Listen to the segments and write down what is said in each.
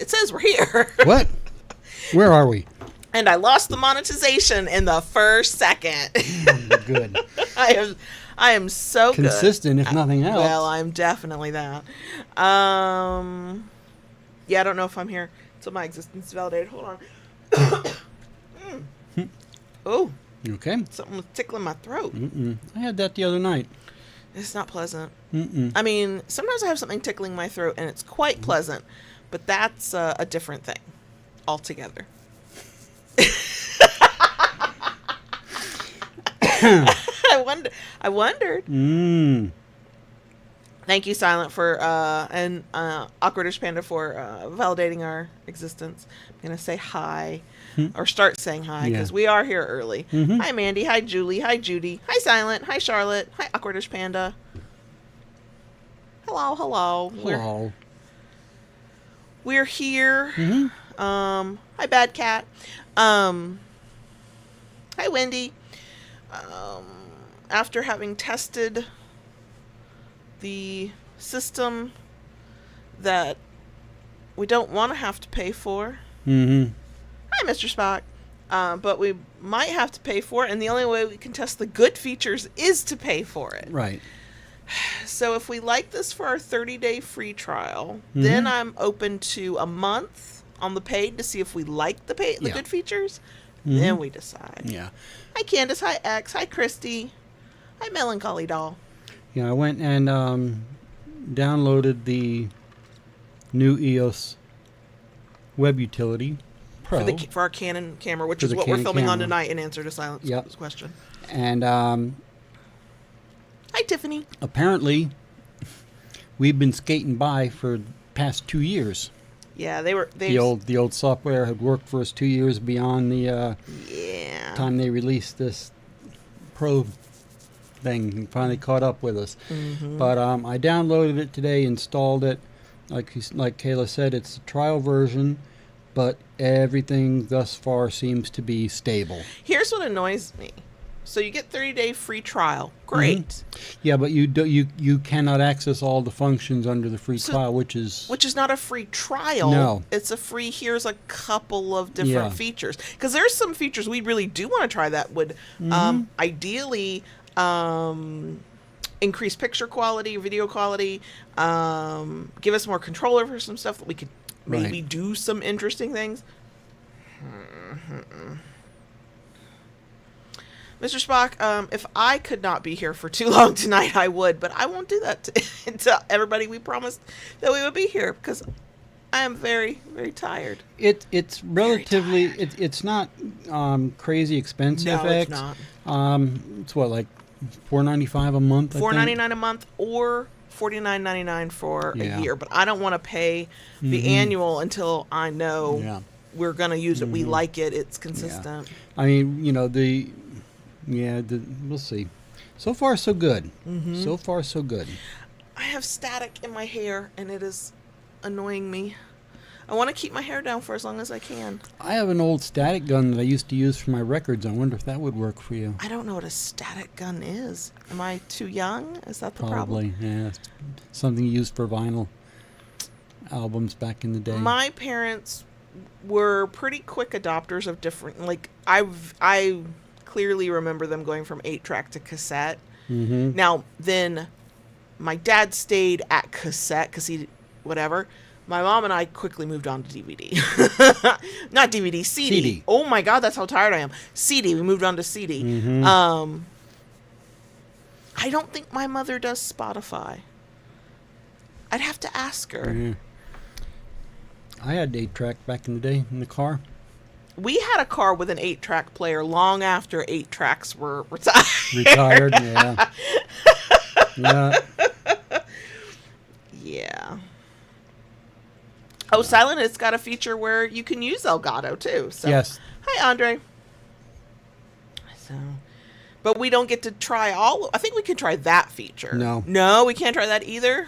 It says we're here. What? Where are we? And I lost the monetization in the first second. Good. I am so consistent, good. if nothing else. Well, I'm definitely that. Yeah, I don't know if I'm here until my existence is validated. Hold on. Oh. Okay. Something was tickling my throat. I had that the other night. It's not pleasant. I mean, sometimes I have something tickling my throat and it's quite pleasant, but that's a different thing altogether. I wondered. Thank you, Silent, for and Awkwardish Panda for validating our existence. I'm gonna say hi, or start saying hi, because we are here early. Hi, Mandy. Hi, Julie. Hi, Judy. Hi, Silent. Hi, Charlotte. Hi, Awkwardish Panda. Hello, hello. Hello. We're here. Hi, Bad Cat. Hi, Wendy. After having tested the system that we don't want to have to pay for. Hi, Mr. Spock. But we might have to pay for it, and the only way we can test the good features is to pay for it. Right. So if we like this for our 30-day free trial, then I'm open to a month on the paid to see if we like the good features. Then we decide. Yeah. Hi, Candace. Hi, X. Hi, Christy. Hi, Melancholy Doll. Yeah, I went and downloaded the new EOS web utility Pro for our Canon camera, which is what we're filming on tonight in answer to Silent's question. And hi, Tiffany. Apparently, we've been skating by for the past 2 years. Yeah, the old software had worked for us 2 years beyond the time they released this Pro thing and finally caught up with us. But I downloaded it today, installed it. Like Kayla said, it's a trial version, but everything thus far seems to be stable. Here's what annoys me. So you get 30-day free trial. Great. Yeah, but you cannot access all the functions under the free trial, which is not a free trial. No, it's a free. Here's a couple of different features, because there's some features we really do want to try that would ideally increase picture quality, video quality, give us more control over some stuff that we could maybe do some interesting things. Mr. Spock, if I could not be here for too long tonight, I would, but I won't do that to everybody. We promised that we would be here because I am very, very tired. It's relatively, it's not crazy expensive. No, it's not. It's what, like $4.95 a month? $4.99 a month or $49.99 for a year, but I don't want to pay the annual until I know we're going to use it. We like it. It's consistent. I mean, we'll see. So far, so good. So far, so good. I have static in my hair, and it is annoying me. I want to keep my hair down for as long as I can. I have an old static gun that I used to use for my records. I wonder if that would work for you. I don't know what a static gun is. Am I too young? Is that the problem? Probably, yeah. Something used for vinyl albums back in the day. My parents were pretty quick adopters of different, like, I clearly remember them going from 8-track to cassette. Now, then my dad stayed at cassette because whatever. My mom and I quickly moved on to DVD. Not DVD, CD. Oh my God, that's how tired I am. CD. We moved on to CD. I don't think my mother does Spotify. I'd have to ask her. I had 8-track back in the day in the car. We had a car with an 8-track player long after 8-tracks were retired. Yeah. Yeah. Oh, Silent, it's got a feature where you can use Elgato too. So. Yes. Hi, Andre. So, but we don't get to try all. I think we can try that feature. No, we can't try that either.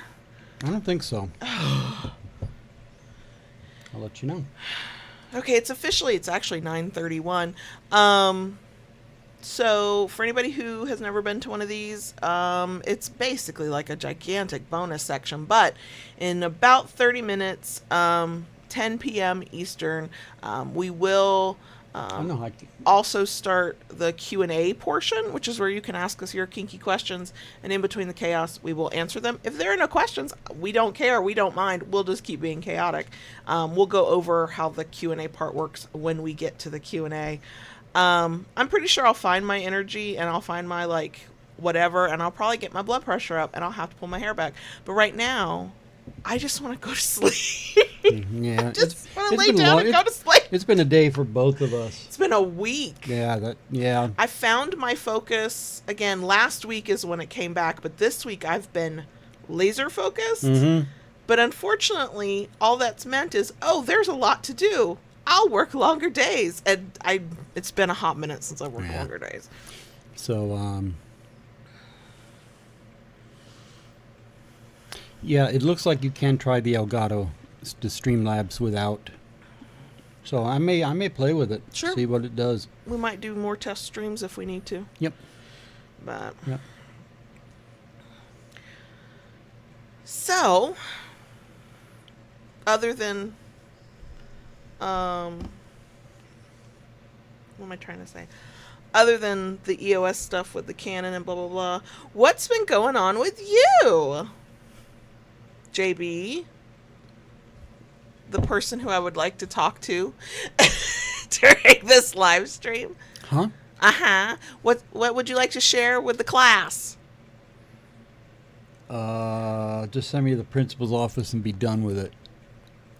I don't think so. I'll let you know. Okay, it's actually 9:31. So for anybody who has never been to one of these, it's basically like a gigantic bonus section, but in about 30 minutes, 10 10 p.m. Eastern. We will I know how also start the Q&A portion, which is where you can ask us your kinky questions, and in between the chaos we will answer them. If there are no questions, we don't care, we don't mind, we'll just keep being chaotic. We'll go over how the Q&A part works when we get to the Q&A. I'm pretty sure I'll find my energy and I'll find my like whatever, and I'll probably get my blood pressure up and I'll have to pull my hair back. But right now I just want to go to sleep. Yeah, I just want to lay down and go to sleep. It's been a day for both of us. It's been a week. Yeah. I found my focus again. Last week is when it came back, but this week I've been laser focused. Mm-hmm. But unfortunately, all that's meant is, there's a lot to do. I'll work longer days, and it's been a hot minute since I worked longer days. So, yeah, it looks like you can try the Elgato, the Streamlabs without. So I may play with it. Sure. See what it does. We might do more test streams if we need to. Yep. But yep. So, other than what am I trying to say? Other than the EOS stuff with the Canon and blah blah blah, what's been going on with you, JB? The person who I would like to talk to during this live stream. Huh? What would you like to share with the class? Just send me to the principal's office and be done with it.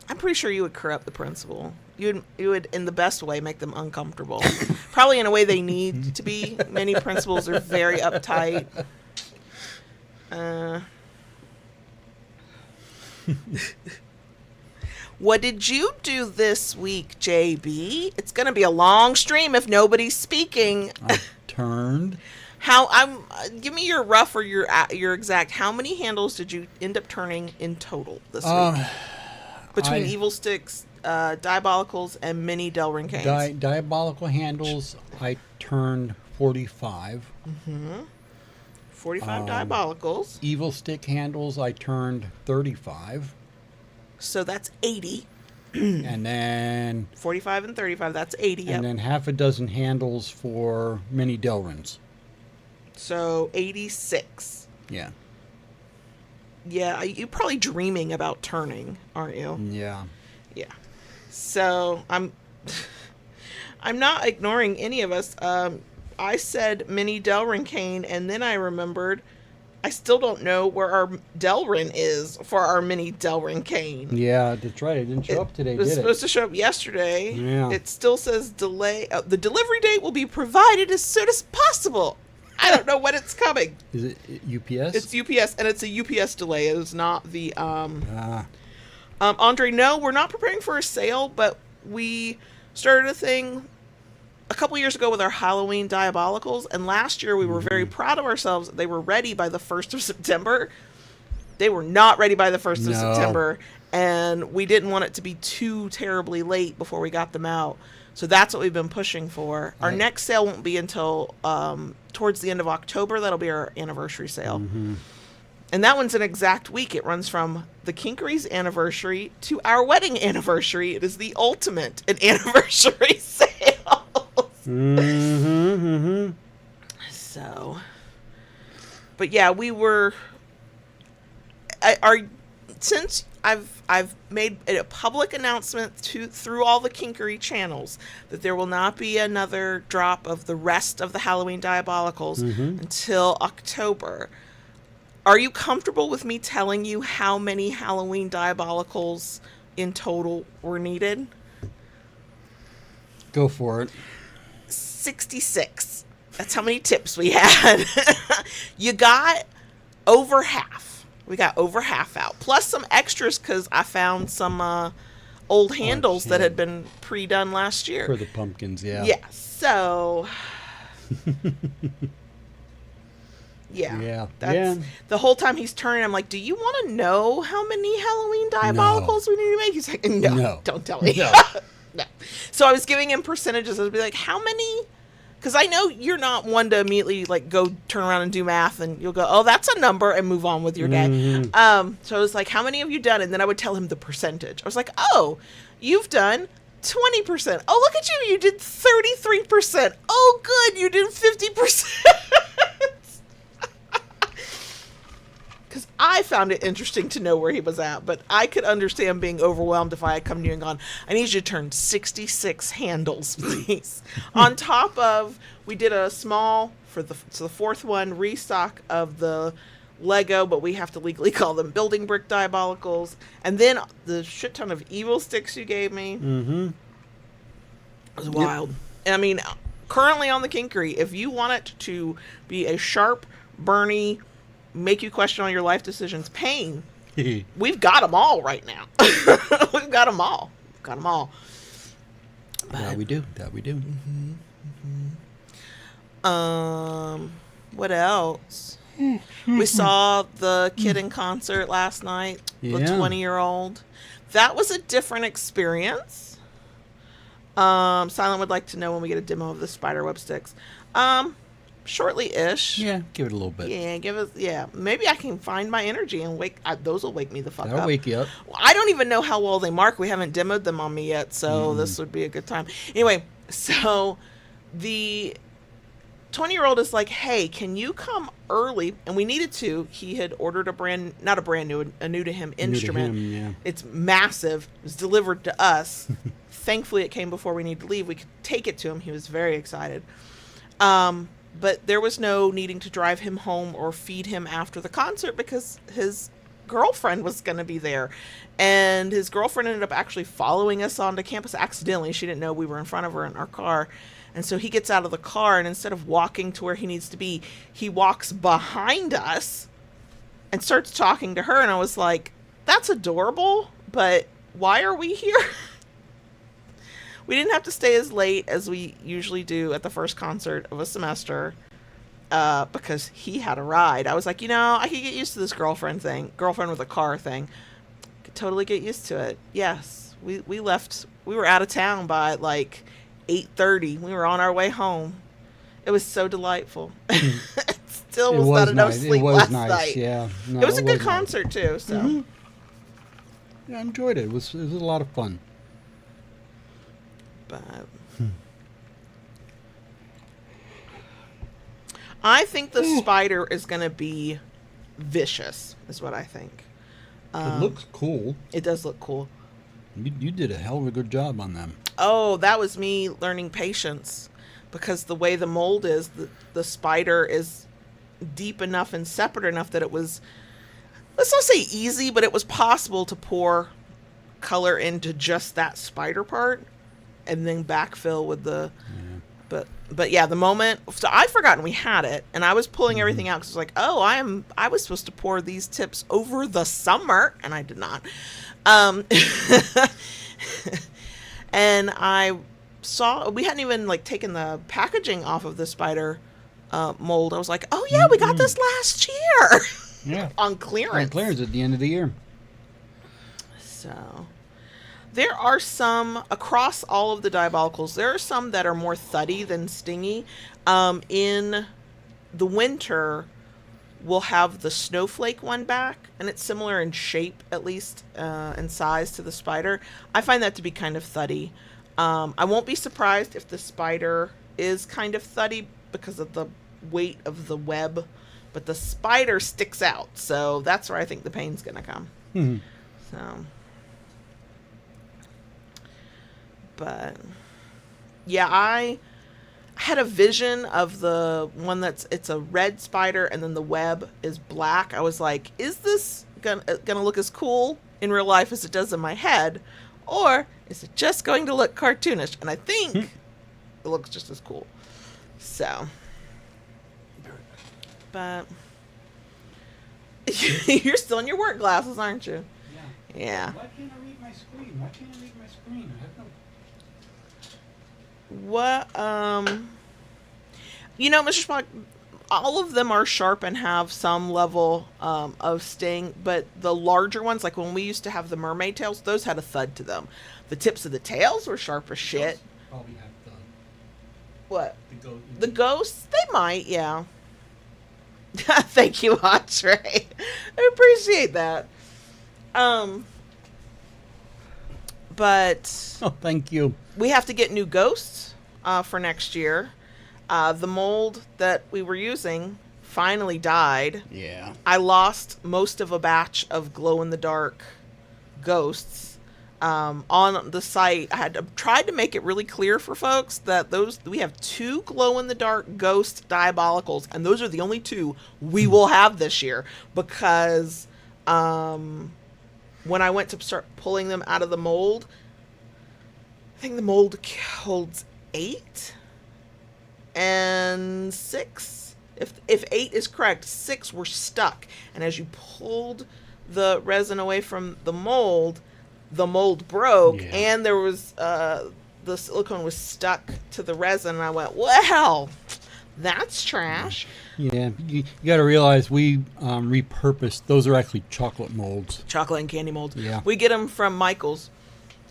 I'm pretty sure you would corrupt the principal. You would, in the best way, make them uncomfortable. Probably in a way they need to be. Many principals are very uptight. What did you do this week, JB? It's going to be a long stream if nobody's speaking. I turned. Give me your rough or your exact. How many handles did you end up turning in total this week? Between Evil Sticks, Diabolicals, and mini Delrin Canes. Diabolical handles, I turned 45. Mm-hmm. 45 Diabolicals. Evil Stick handles, I turned 35. So that's 80. And then 45 and 35, that's 80. And then half a dozen handles for mini Delrins. So 86. Yeah. Yeah, you're probably dreaming about turning, aren't you? Yeah. Yeah. So I'm not ignoring any of us. I said mini Delrin cane, and then I remembered I still don't know where our Delrin is for our mini Delrin cane. Yeah, that's right. It didn't show up today, It was did supposed to show up yesterday. Yeah. It still says delay. The delivery date will be provided as soon as possible. I don't know when it's coming. Is it UPS? It's UPS, and it's a UPS delay. It is not the Andre, no, we're not preparing for a sale, but we started a thing a couple years ago with our Halloween Diabolicals, and last year we were very proud of ourselves. They were ready by the 1st of September. They were not ready by the 1st of September, and we didn't want it to be too terribly late before we got them out. So that's what we've been pushing for. Our next sale won't be until towards the end of October. That'll be our anniversary sale. Mm-hmm. And that one's an exact week. It runs from the Kinkery's anniversary to our wedding anniversary. It is the ultimate in anniversary sales. Mm-hmm, mm-hmm. So, but yeah, we were. Since I've made a public announcement through all the Kinkery channels that there will not be another drop of the rest of the Halloween Diabolicals until October. Are you comfortable with me telling you how many Halloween Diabolicals in total were needed? Go for it. 66. That's how many tips we had. You got over half. We got over half out. Plus some extras because I found some old handles that had been pre-done last year. For the pumpkins, yeah. Yeah, so... Yeah. That's the whole time he's turning, I'm like, do you want to know how many Halloween Diabolicals we need to make? He's like, no. Don't tell me. No. No. So I was giving him percentages. I was be like, how many? Because I know you're not one to immediately like go turn around and do math, and you'll go, oh, that's a number, and move on with your day. So I was like, how many have you done? And then I would tell him the percentage. I was like, oh, You've done 20%. Oh, look at you. You did 33%. Oh, good. You did 50%. Because I found it interesting to know where he was at, but I could understand being overwhelmed if I had come to you and gone, I need you to turn 66 handles, please. On top of, we did a small, for the fourth one, restock of the Lego, but we have to legally call them building brick diabolicals. And then the shit ton of evil sticks you gave me. Mm-hmm. It was wild. Yep. I mean, currently on the Kinkery, if you want it to be a sharp, burny, make you question all your life decisions pain, we've got them all right now. We've got them all. Got them all. That we do. Mm-hmm. What else? We saw the kid in concert last night, the 20-year-old. That was a different experience. Silent would like to know when we get a demo of the spiderweb sticks. Shortly-ish. Yeah, give it a little bit. Yeah, maybe I can find my energy and those will wake me the fuck up. That'll wake you up. I don't even know how well they mark. We haven't demoed them on me yet, so this would be a good time. Anyway, so the 20-year-old is like, hey, can you come early? And we needed to. He had ordered a new to him instrument. New to him, yeah. It's massive. It was delivered to us. Thankfully, it came before we needed to leave. We could take it to him. He was very excited. But there was no needing to drive him home or feed him after the concert because his girlfriend was going to be there. And his girlfriend ended up actually following us onto campus accidentally. She didn't know we were in front of her in our car. And so he gets out of the car, and instead of walking to where he needs to be, he walks behind us and starts talking to her. And I was like, that's adorable, but why are we here? We didn't have to stay as late as we usually do at the first concert of a semester because he had a ride. I was like, I could get used to this girlfriend with a car thing. Could totally get used to it. Yes, we left. We were out of town by like 8:30. We were on our way home. It was so delightful. Still was not enough sleep last night. Yeah, no, it was a good concert too. So yeah, I enjoyed it. It was a lot of fun. But I think the spider is going to be vicious, is what I think. It looks cool. It does look cool. You did a hell of a good job on them. Oh, that was me learning patience. Because the way the mold is, the spider is deep enough and separate enough that it was, let's not say easy, but it was possible to pour color into just that spider part. And then backfill with the, but yeah, the moment, so I'd forgotten we had it, and I was pulling everything out because I was like, oh, I was supposed to pour these tips over the summer, and I did not. And I saw, we hadn't even like taken the packaging off of the spider mold. I was like, oh yeah, we got this last year. Yeah. On clearance. On clearance at the end of the year. So there are some, across all of the diabolicals, there are some that are more thuddy than stingy. In the winter, we'll have the snowflake one back, and it's similar in shape, at least, and size to the spider. I find that to be kind of thuddy. I won't be surprised if the spider is kind of thuddy because of the weight of the web, but the spider sticks out, so that's where I think the pain's going to come. Mm-hmm. So... But yeah, I had a vision of the one it's a red spider and then the web is black. I was like, is this gonna look as cool in real life as it does in my head, or is it just going to look cartoonish? And I think it looks just as cool. So, but you're still in your work glasses, aren't you? Yeah. Why can't I read my screen? I have no... What, Mr. Spock, all of them are sharp and have some level of sting, but the larger ones, like when we used to have the mermaid tails, those had a thud to them. The tips of the tails were sharp as shit. Probably have the... What? The The ghosts? They might, yeah. Thank you, Andre. I appreciate that. But Oh, thank you. we have to get new ghosts for next year. The mold that we were using finally died. Yeah. I lost most of a batch of glow-in-the-dark ghosts. On the site, I had tried to make it really clear for folks that we have 2 glow-in-the-dark ghost diabolicals, and those are the only 2 we will have this year, because when I went to start pulling them out of the mold, I think the mold holds 8 and 6. If 8 is correct, 6 were stuck. And as you pulled the resin away from the mold broke, and there was the silicone was stuck to the resin. And I went, well, that's trash. Yeah, you got to realize we repurposed. Those are actually chocolate molds. Chocolate and candy molds. Yeah. We get them from Michael's.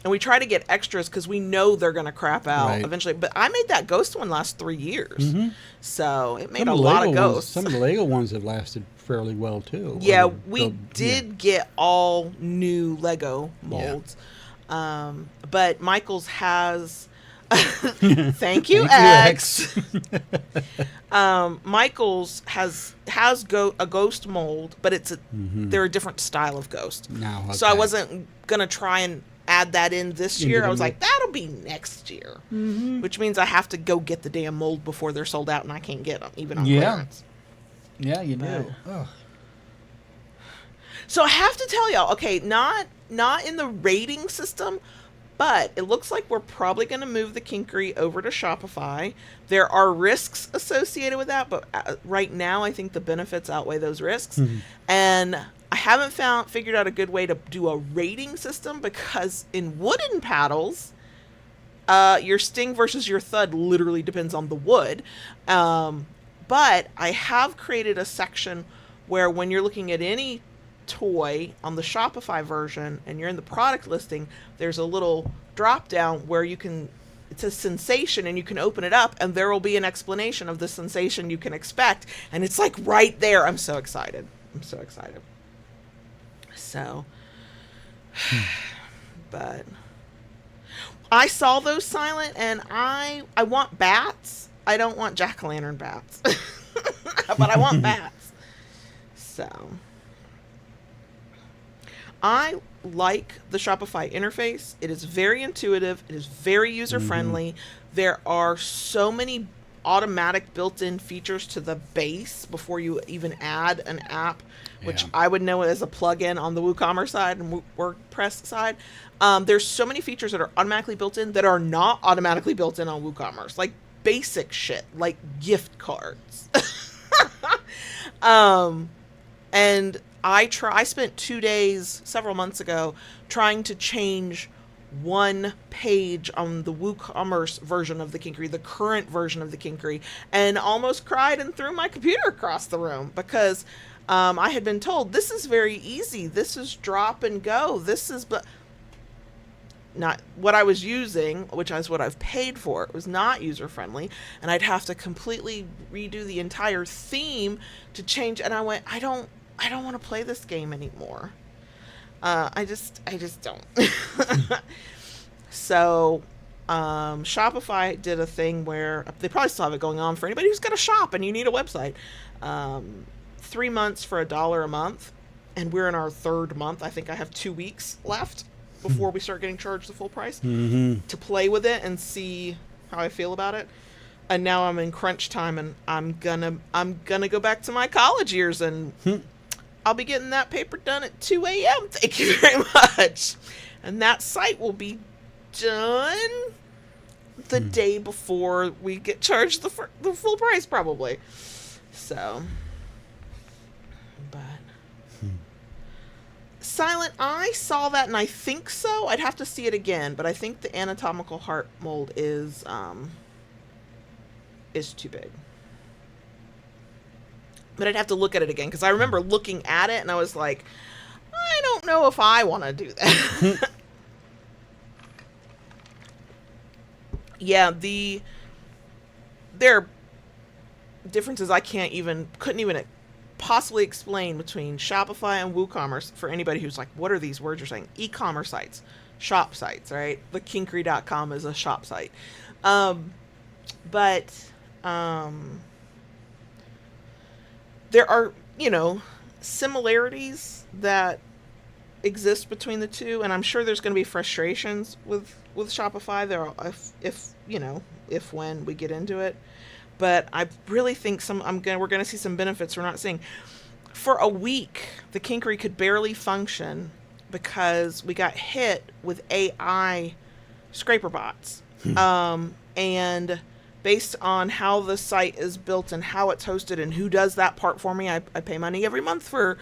And we try to get extras because we know they're going to crap out eventually. But I made that ghost one last 3 years. Mm-hmm. So it made a lot of ghosts. Some of the Lego ones have lasted fairly well, too. Yeah, we did get all new Lego molds. Yeah. But Michael's has... Thank you, X. Michael's has a ghost mold, but they're a different style of ghost. No, okay. So I wasn't going to try and add that in this year. I was like, that'll be next year, which means I have to go get the damn mold before they're sold out, and I can't get them even on clearance. Yeah, you do. So I have to tell y'all, okay, not in the rating system, but it looks like we're probably going to move the Kinkery over to Shopify. There are risks associated with that, but right now I think the benefits outweigh those risks. And I haven't figured out a good way to do a rating system, because in wooden paddles, your sting versus your thud literally depends on the wood. But I have created a section where when you're looking at any toy on the Shopify version and you're in the product listing, there's a little drop down where it's a sensation, and you can open it up and there will be an explanation of the sensation you can expect. And it's like right there. I'm so excited. So, but I saw those, Silent, and I want bats. I don't want jack-o'-lantern bats, but I want bats. So, I like the Shopify interface. It is very intuitive. It is very user-friendly. There are so many automatic built-in features to the base before you even add an app, which I would know as a plugin on the WooCommerce side and WordPress side. There's so many features that are automatically built in that are not automatically built in on WooCommerce, like basic shit, like gift cards. And I spent 2 days several months ago trying to change one page on the WooCommerce version of the Kinkery, the current version of the Kinkery, and almost cried and threw my computer across the room, because I had been told this is very easy. This is drop and go. This is not what I was using, which is what I've paid for. It was not user friendly, and I'd have to completely redo the entire theme to change. And I went, I don't want to play this game anymore. I just don't. So, Shopify did a thing where they probably still have it going on for anybody who's got a shop and you need a website. 3 months for $1 a month, and we're in our 3rd month. I think I have 2 weeks left before we start getting charged the full price to play with it and see how I feel about it. And now I'm in crunch time, and I'm gonna go back to my college years, and I'll be getting that paper done at 2 a.m. Thank you very much. And that site will be done the day before we get charged the full price, probably. So, but Silent, I saw that, and I think so. I'd have to see it again, but I think the anatomical heart mold is too big. But I'd have to look at it again, because I remember looking at it and I was like, I don't know if I want to do that. Yeah, there are differences I couldn't even possibly explain between Shopify and WooCommerce for anybody who's like, what are these words you're saying? E-commerce sites. shop sites, right? The kinkery.com is a shop site. But there are, similarities that exist between the two, and I'm sure there's going to be frustrations with Shopify there if when we get into it. But I really think we're going to see some benefits we're not seeing. For a week, the Kinkery could barely function because we got hit with AI scraper bots. And based on how the site is built and how it's hosted and who does that part for me, I pay money every month for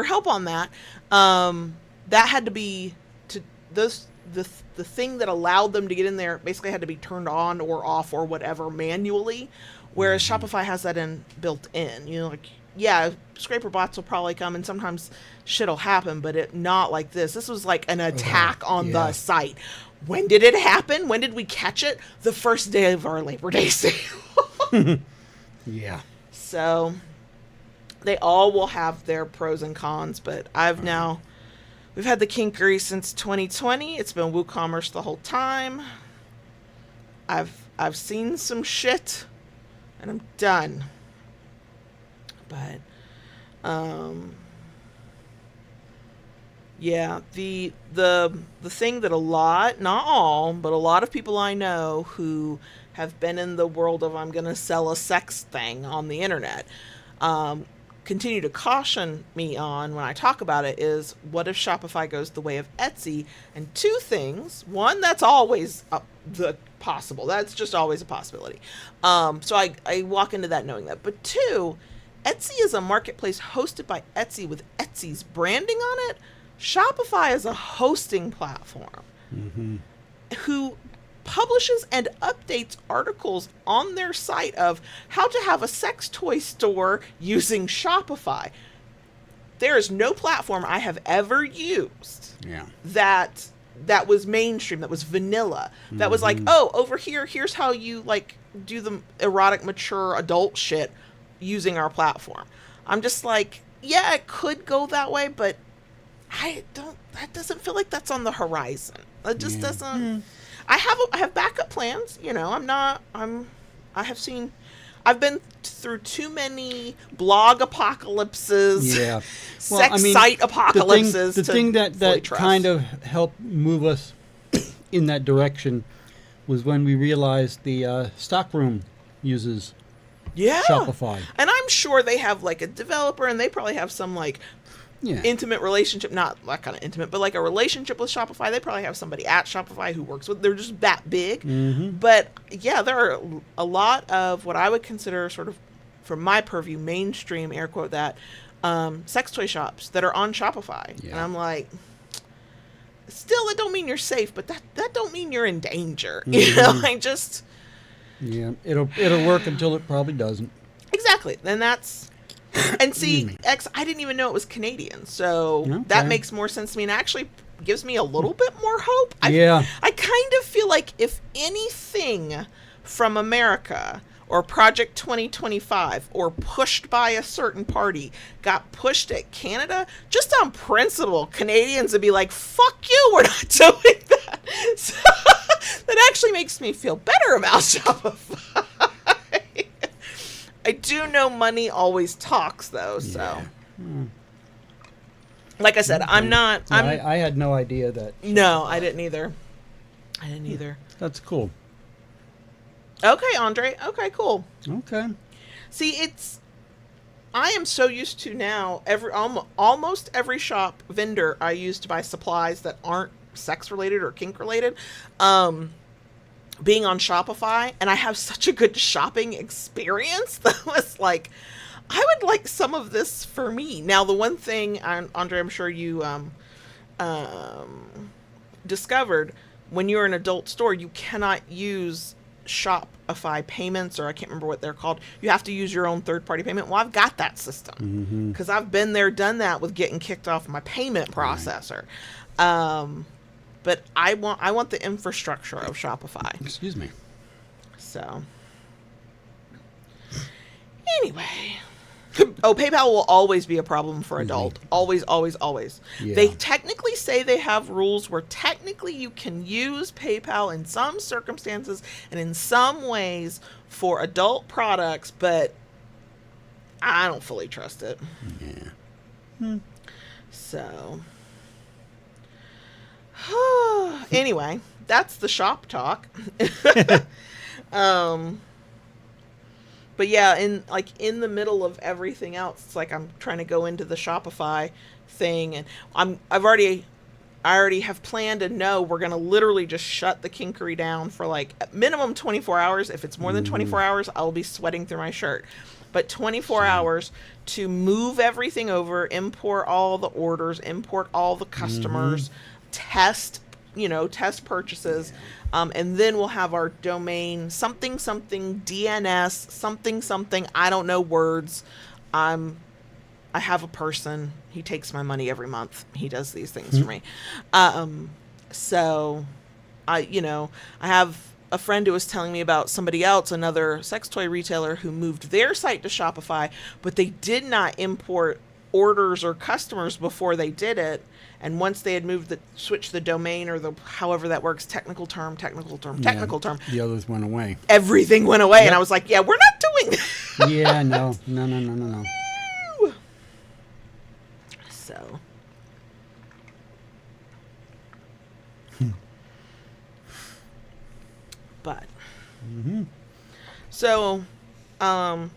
help on that. That had to be the thing that allowed them to get in there basically had to be turned on or off or whatever manually, whereas Shopify has that built in. Scraper bots will probably come and sometimes shit'll happen, but not like this. This was like an attack on the site. When did it happen? When did we catch it? The first day of our Labor Day sale. Yeah. So they all will have their pros and cons, but we've had the Kinkery since 2020. It's been WooCommerce the whole time. I've seen some shit, and I'm done. But, the thing that not all, but a lot of people I know who have been in the world of I'm going to sell a sex thing on the internet, continue to caution me on when I talk about it is, what if Shopify goes the way of Etsy? And two things. One, that's always possible. That's just always a possibility. So I walk into that knowing that. But two, Etsy is a marketplace hosted by Etsy with Etsy's branding on it. Shopify is a hosting platform who publishes and updates articles on their site of how to have a sex toy store using Shopify. There is no platform I have ever used that was mainstream, that was vanilla, that was like, oh, over here's how you like do the erotic, mature adult shit using our platform. I'm just like, yeah, it could go that way, but that doesn't feel like that's on the horizon. It just doesn't. I have backup plans, I've been through too many blog apocalypses, site apocalypses. The thing that kind of helped move us in that direction was when we realized the stockroom uses Shopify. And I'm sure they have like a developer, and they probably have some like intimate relationship, not that kind of intimate, but like a relationship with Shopify. They probably have somebody at Shopify who works with, they're just that big. But yeah, there are a lot of what I would consider sort of, from my purview, mainstream, air quote that, sex toy shops that are on Shopify. And I'm like, still, that don't mean you're safe, but that don't mean you're in danger. It'll work until it probably doesn't. Exactly. And that's, and see, I didn't even know it was Canadian, so that makes more sense to me, and actually gives me a little bit more hope. I kind of feel like if anything from America or Project 2025 or pushed by a certain party got pushed at Canada, just on principle, Canadians would be like, fuck you, we're not doing that. So that actually makes me feel better about Shopify. I do know money always talks, though, so. Like I said, I had no idea that. No, I didn't either. That's cool. Okay, Andre. Okay, cool. Okay. See, I am so used to now, almost every shop vendor I use to buy supplies that aren't sex-related or kink-related, being on Shopify, and I have such a good shopping experience that was like, I would like some of this for me. Now, the one thing, Andre, I'm sure you discovered, when you're an adult store, you cannot use Shopify payments, or I can't remember what they're called. You have to use your own third-party payment. Well, I've got that system because I've been there, done that with getting kicked off my payment processor. But I want the infrastructure of Shopify. Excuse me. So, anyway. Oh, PayPal will always be a problem for adult. Always, always, always. Yeah. They technically say they have rules where technically you can use PayPal in some circumstances and in some ways for adult products, but I don't fully trust it. Yeah. So, anyway, that's the shop talk. But yeah, in the middle of everything else, it's like I'm trying to go into the Shopify thing, and I already have planned and know we're gonna literally just shut the kinkery down for like at minimum 24 hours. If it's more than 24 hours, I'll be sweating through my shirt. But 24 hours to move everything over, import all the orders, import all the customers, test purchases. And then we'll have our domain something DNS something. I don't know words. I have a person. He takes my money every month. He does these things for me. So I have a friend who was telling me about somebody else, another sex toy retailer who moved their site to Shopify, but they did not import orders or customers before they did it. And once they had switched the domain or however that works, technical term. The others went away. Everything went away. Yep. And I was like, yeah, we're not doing that. Yeah, no. So. But. So, I'm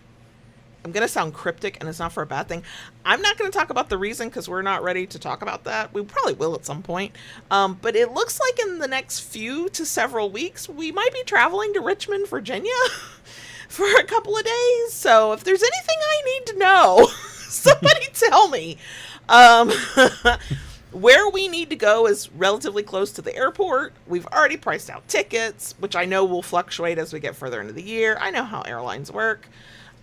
going to sound cryptic, and it's not for a bad thing. I'm not going to talk about the reason because we're not ready to talk about that. We probably will at some point. But it looks like in the next few to several weeks, we might be traveling to Richmond, Virginia for a couple of days. So if there's anything I need to know, somebody tell me. Where we need to go is relatively close to the airport. We've already priced out tickets, which I know will fluctuate as we get further into the year. I know how airlines work.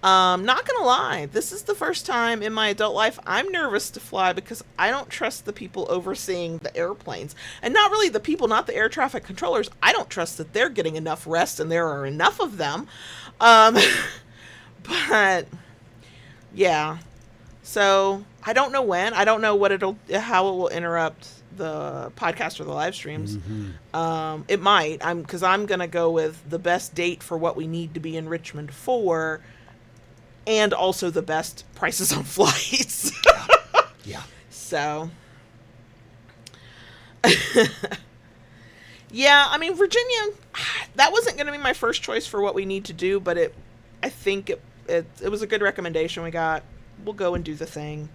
Not gonna lie, this is the first time in my adult life I'm nervous to fly because I don't trust the people overseeing the airplanes. And not really the people, not the air traffic controllers. I don't trust that they're getting enough rest and there are enough of them. But yeah. So I don't know when. I don't know how it will interrupt the podcast or the live streams. It might. Because I'm gonna go with the best date for what we need to be in Richmond for. And also the best prices on flights. Yeah. So. Yeah, I mean, Virginia, that wasn't going to be my first choice for what we need to do, but I think it was a good recommendation we got. We'll go and do the thing.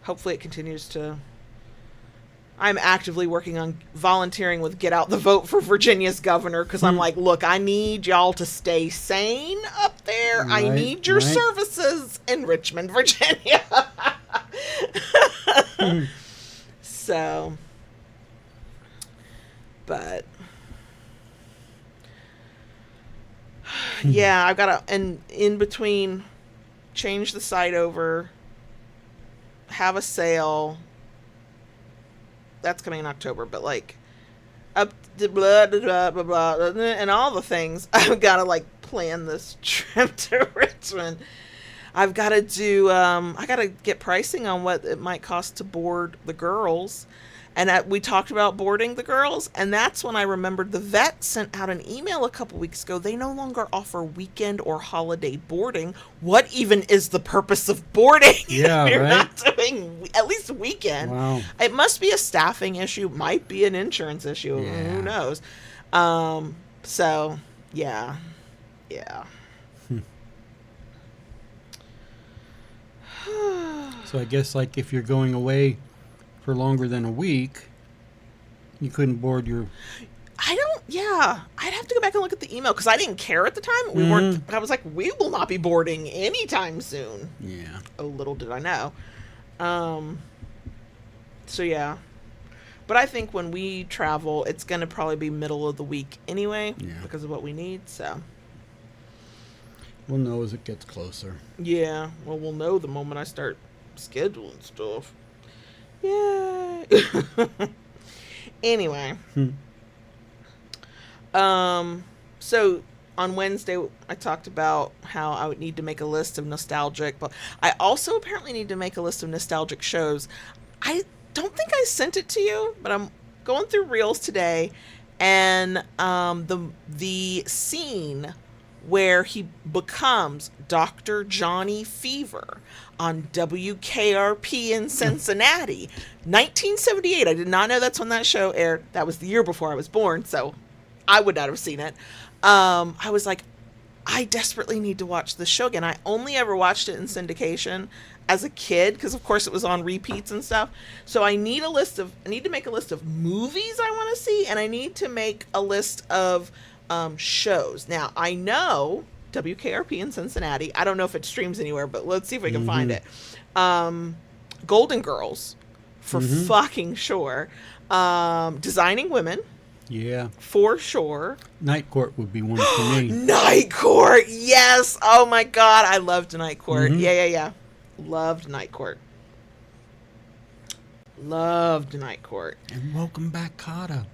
Hopefully it continues to. I'm actively working on volunteering with Get Out the Vote for Virginia's governor because I'm like, look, I need y'all to stay sane up there. Right, I need your services in Richmond, Virginia. So, but yeah, I've got to, and in between, change the site over, have a sale. That's coming in October, but like up to blah, blah, blah, blah, blah, and all the things. I've got to like plan this trip to Richmond. I've got to do, I got to get pricing on what it might cost to board the girls. And we talked about boarding the girls, and that's when I remembered the vet sent out an email a couple weeks ago. They no longer offer weekend or holiday boarding. What even is the purpose of boarding? Yeah, You're right? not doing at least weekend. Wow. It must be a staffing issue. Might be an insurance issue. Yeah. Who knows? So, yeah. So I guess like if you're going away for longer than a week, you couldn't board your... I'd have to go back and look at the email because I didn't care at the time. We weren't, I was like, we will not be boarding anytime soon. Yeah. Oh, little did I know. So yeah. But I think when we travel, it's going to probably be middle of the week anyway because of what we need, so... We'll know as it gets closer. Yeah. Well, we'll know the moment I start scheduling stuff. Yay. Anyway. So on Wednesday, I talked about how I would need to make a list of nostalgic, but I also apparently need to make a list of nostalgic shows. I don't think I sent it to you, but I'm going through Reels today, and the scene where he becomes Dr. Johnny Fever on WKRP in Cincinnati, 1978. I did not know that's when that show aired. That was the year before I was born, so I would not have seen it. I was like, I desperately need to watch this show again. I only ever watched it in syndication as a kid, because of course it was on repeats and stuff. So I need to make a list of movies I want to see, and I need to make a list of shows. Now, I know WKRP in Cincinnati. I don't know if it streams anywhere, but let's see if we can find it. Golden Girls, for fucking sure. Designing Women. Yeah. For sure. Night Court would be one for me. Night Court, yes. Oh my God, I loved Night Court. Yeah. Loved Night Court. Loved Night Court. And Welcome Back, Kotter.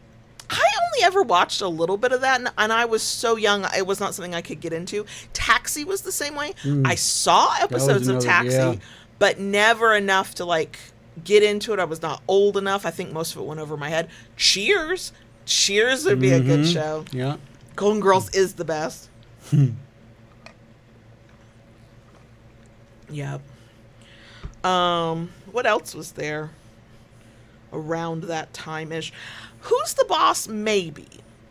I only ever watched a little bit of that, and I was so young, it was not something I could get into. Taxi was the same way. I saw episodes of Taxi, but never enough to, like, get into it. I was not old enough. I think most of it went over my head. Cheers would be a good show. Yeah. Golden Girls is the best. Yep. What else was there around that time-ish? Who's the Boss? Maybe.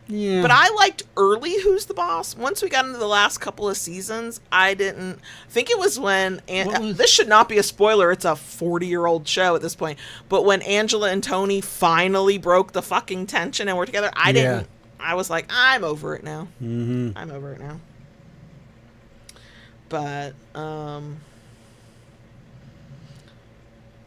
Yeah. But I liked early Who's the Boss. Once we got into the last couple of seasons, I didn't think it was when, this should not be a spoiler, it's a 40-year-old show at this point, but when Angela and Tony finally broke the fucking tension and were together, I was like, I'm over it now. I'm over it now. But,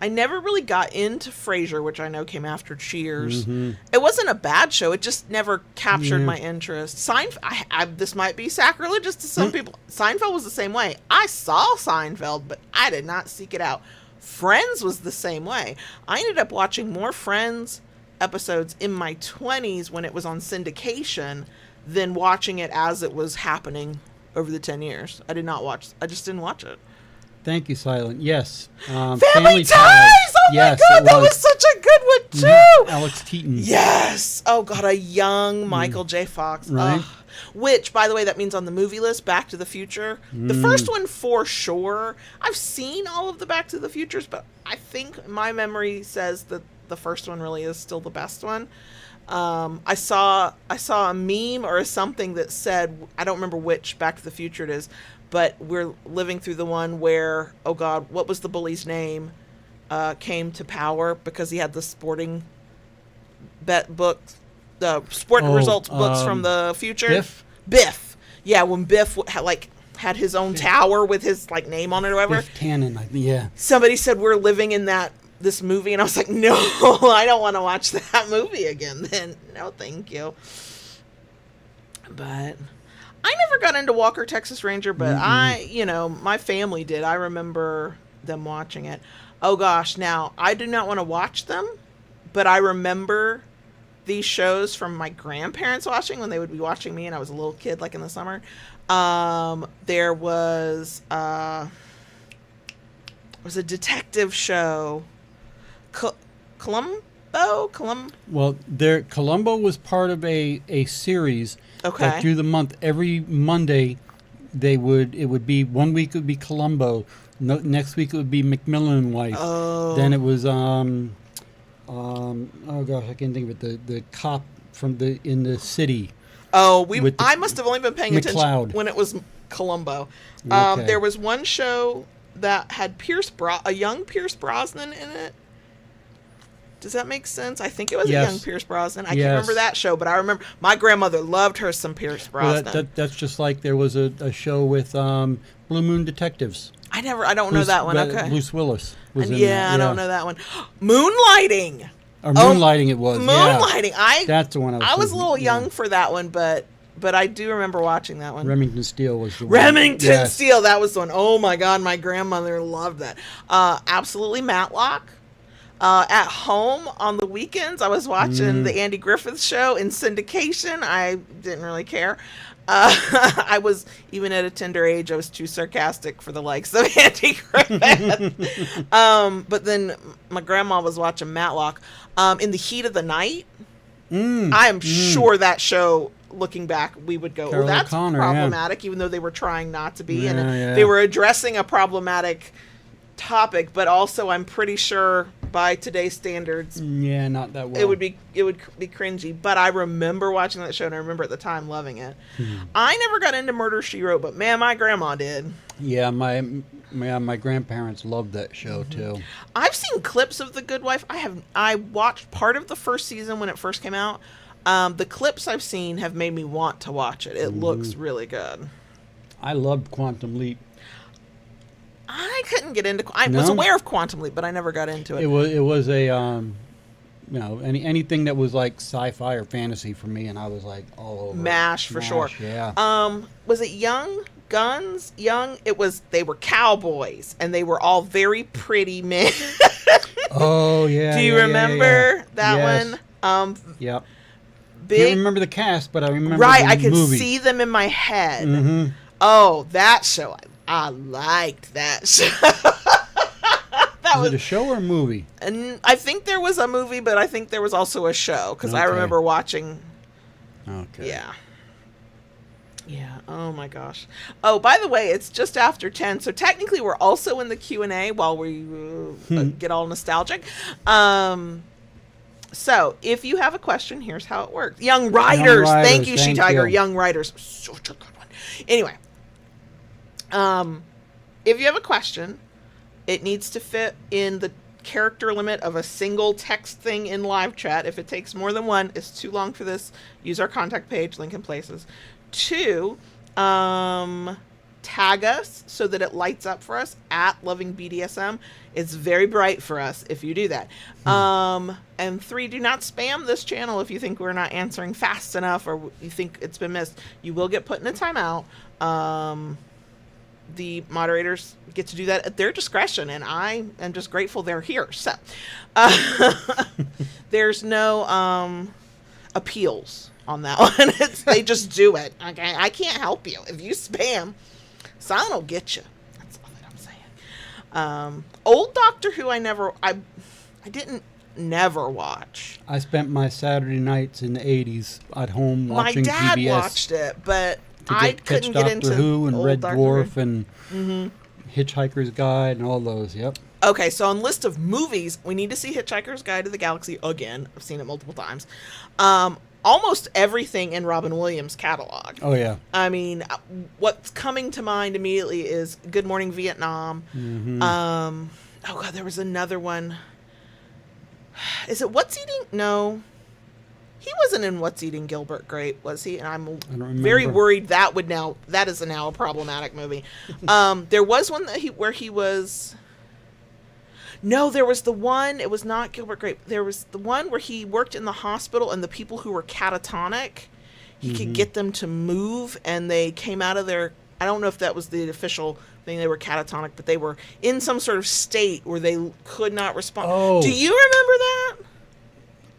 I never really got into Frasier, which I know came after Cheers. It wasn't a bad show. It just never captured my interest. Seinfeld, this might be sacrilegious to some people. Seinfeld was the same way. I saw Seinfeld, but I did not seek it out. Friends was the same way. I ended up watching more Friends episodes in my 20s when it was on syndication than watching it as it was happening over the 10 years. I just didn't watch it. Thank you, Silent. Yes. Family Ties! Oh my God, that was such a good one, too! Alex Keaton. Yes! Oh God, a young Michael J. Fox. Right. Which, by the way, that means on the movie list, Back to the Future. The first one, for sure. I've seen all of the Back to the Futures, but I think my memory says that the first one really is still the best one. I saw a meme or something that said, I don't remember which Back to the Future it is, but we're living through the one where, oh God, what was the bully's name? Came to power because he had the sporting bet book, the sport results books from the future. Biff. Yeah, when Biff had his own tower with his name on it or whatever. Biff Tannen, yeah. Somebody said we're living in this movie, and I was like, no, I don't want to watch that movie again. Then no, thank you. But I never got into Walker, Texas Ranger, but my family did. I remember them watching it. Oh gosh, now I do not want to watch them, but I remember these shows from my grandparents watching when they would be watching me and I was a little kid, like in the summer. There was a detective show, Columbo? Well, Columbo was part of a series. Okay. That through the month, every Monday, it would be 1 week it would be Columbo, next week it would be Macmillan and Wife. Oh. Then it was oh gosh, I can't think of it. The cop in the city. Oh, I must have only been paying attention when it was Columbo. Okay. There was one show that had a young Pierce Brosnan in it. Does that make sense? I think it was a young Pierce Brosnan. I can't remember that show, but I remember my grandmother loved her some Pierce Brosnan. Well, that's just like there was a show with Blue Moon Detectives. I don't know that one. Okay. Bruce Willis was in that. I don't know that one. Moonlighting. Or Moonlighting it was. Moonlighting. Yeah. That's the one I was a little young for that one, but I do remember watching that one. Remington Steele was the one. Remington Steele, that was the one. Oh my God, my grandmother loved that. Absolutely Matlock. At home on the weekends, I was watching the Andy Griffith Show in syndication. I didn't really care. I was, even at a tender age, I was too sarcastic for the likes of Andy Griffith. But then my grandma was watching Matlock. In the heat of the night, I am sure that show, looking back, we would go, Carol oh, that's O'Connor, problematic, even though they were trying not to be. Yeah, And they were addressing a problematic topic, but also I'm pretty sure by today's standards, not that well. it would be cringy. But I remember watching that show, and I remember at the time loving it. I never got into Murder, She Wrote, but man, my grandma did. Yeah, my grandparents loved that show too. I've seen clips of The Good Wife. I watched part of the first season when it first came out. The clips I've seen have made me want to watch it. It looks really good. I loved Quantum Leap. I couldn't get into. I was aware of Quantum Leap, but I never got into it. It was a anything that was like sci-fi or fantasy for me, and I was like all over. MASH for sure. Yeah. Was it Young Guns? They were cowboys, and they were all very pretty men. Oh yeah. Do you remember that one? Yep. Big. Can't remember the cast, but I remember. Right, the I could movie. see them in my head. Oh, that show. I liked that show. Was it a show or a movie? And I think there was a movie, but I think there was also a show, because I remember watching. Okay. Yeah. Yeah. Oh my gosh. Oh, by the way, it's just after 10, so technically we're also in the Q&A while we get all nostalgic. So if you have a question, here's how it works. Young Riders. Thank you, She Tiger. Young Riders. Such a good one. Anyway. If you have a question, it needs to fit in the character limit of a single text thing in live chat. If it takes more than one, it's too long for this. Use our contact page, link in places. 2, tag us so that it lights up for us at Loving BDSM. It's very bright for us if you do that. And 3, do not spam this channel if you think we're not answering fast enough or you think it's been missed. You will get put in a timeout. The moderators get to do that at their discretion, and I am just grateful they're here. So there's no appeals on that one. They just do it. Okay, I can't help you if you spam. Silent will get you. That's all that I'm saying. Old Doctor Who, I didn't never watch. I spent my Saturday nights in the 80s at home watching PBS. My dad watched it, but I couldn't get into Who and old Red Doctor Dwarf Who. And Hitchhiker's Guide and all those. Yep. Okay, so on list of movies, we need to see Hitchhiker's Guide to the Galaxy again. I've seen it multiple times. Almost everything in Robin Williams' catalog. Oh yeah. I mean, what's coming to mind immediately is Good Morning Vietnam. Oh god, there was another one. Is it What's Eating? No. He wasn't in What's Eating Gilbert Grape, was he? And I'm very worried that is now a problematic movie. There was one where he was. No, there was the one. It was not Gilbert Grape. There was the one where he worked in the hospital, and the people who were catatonic, he could get them to move, and they came out of their. I don't know if that was the official thing. They were catatonic, but they were in some sort of state where they could not respond. Oh. Do you remember that?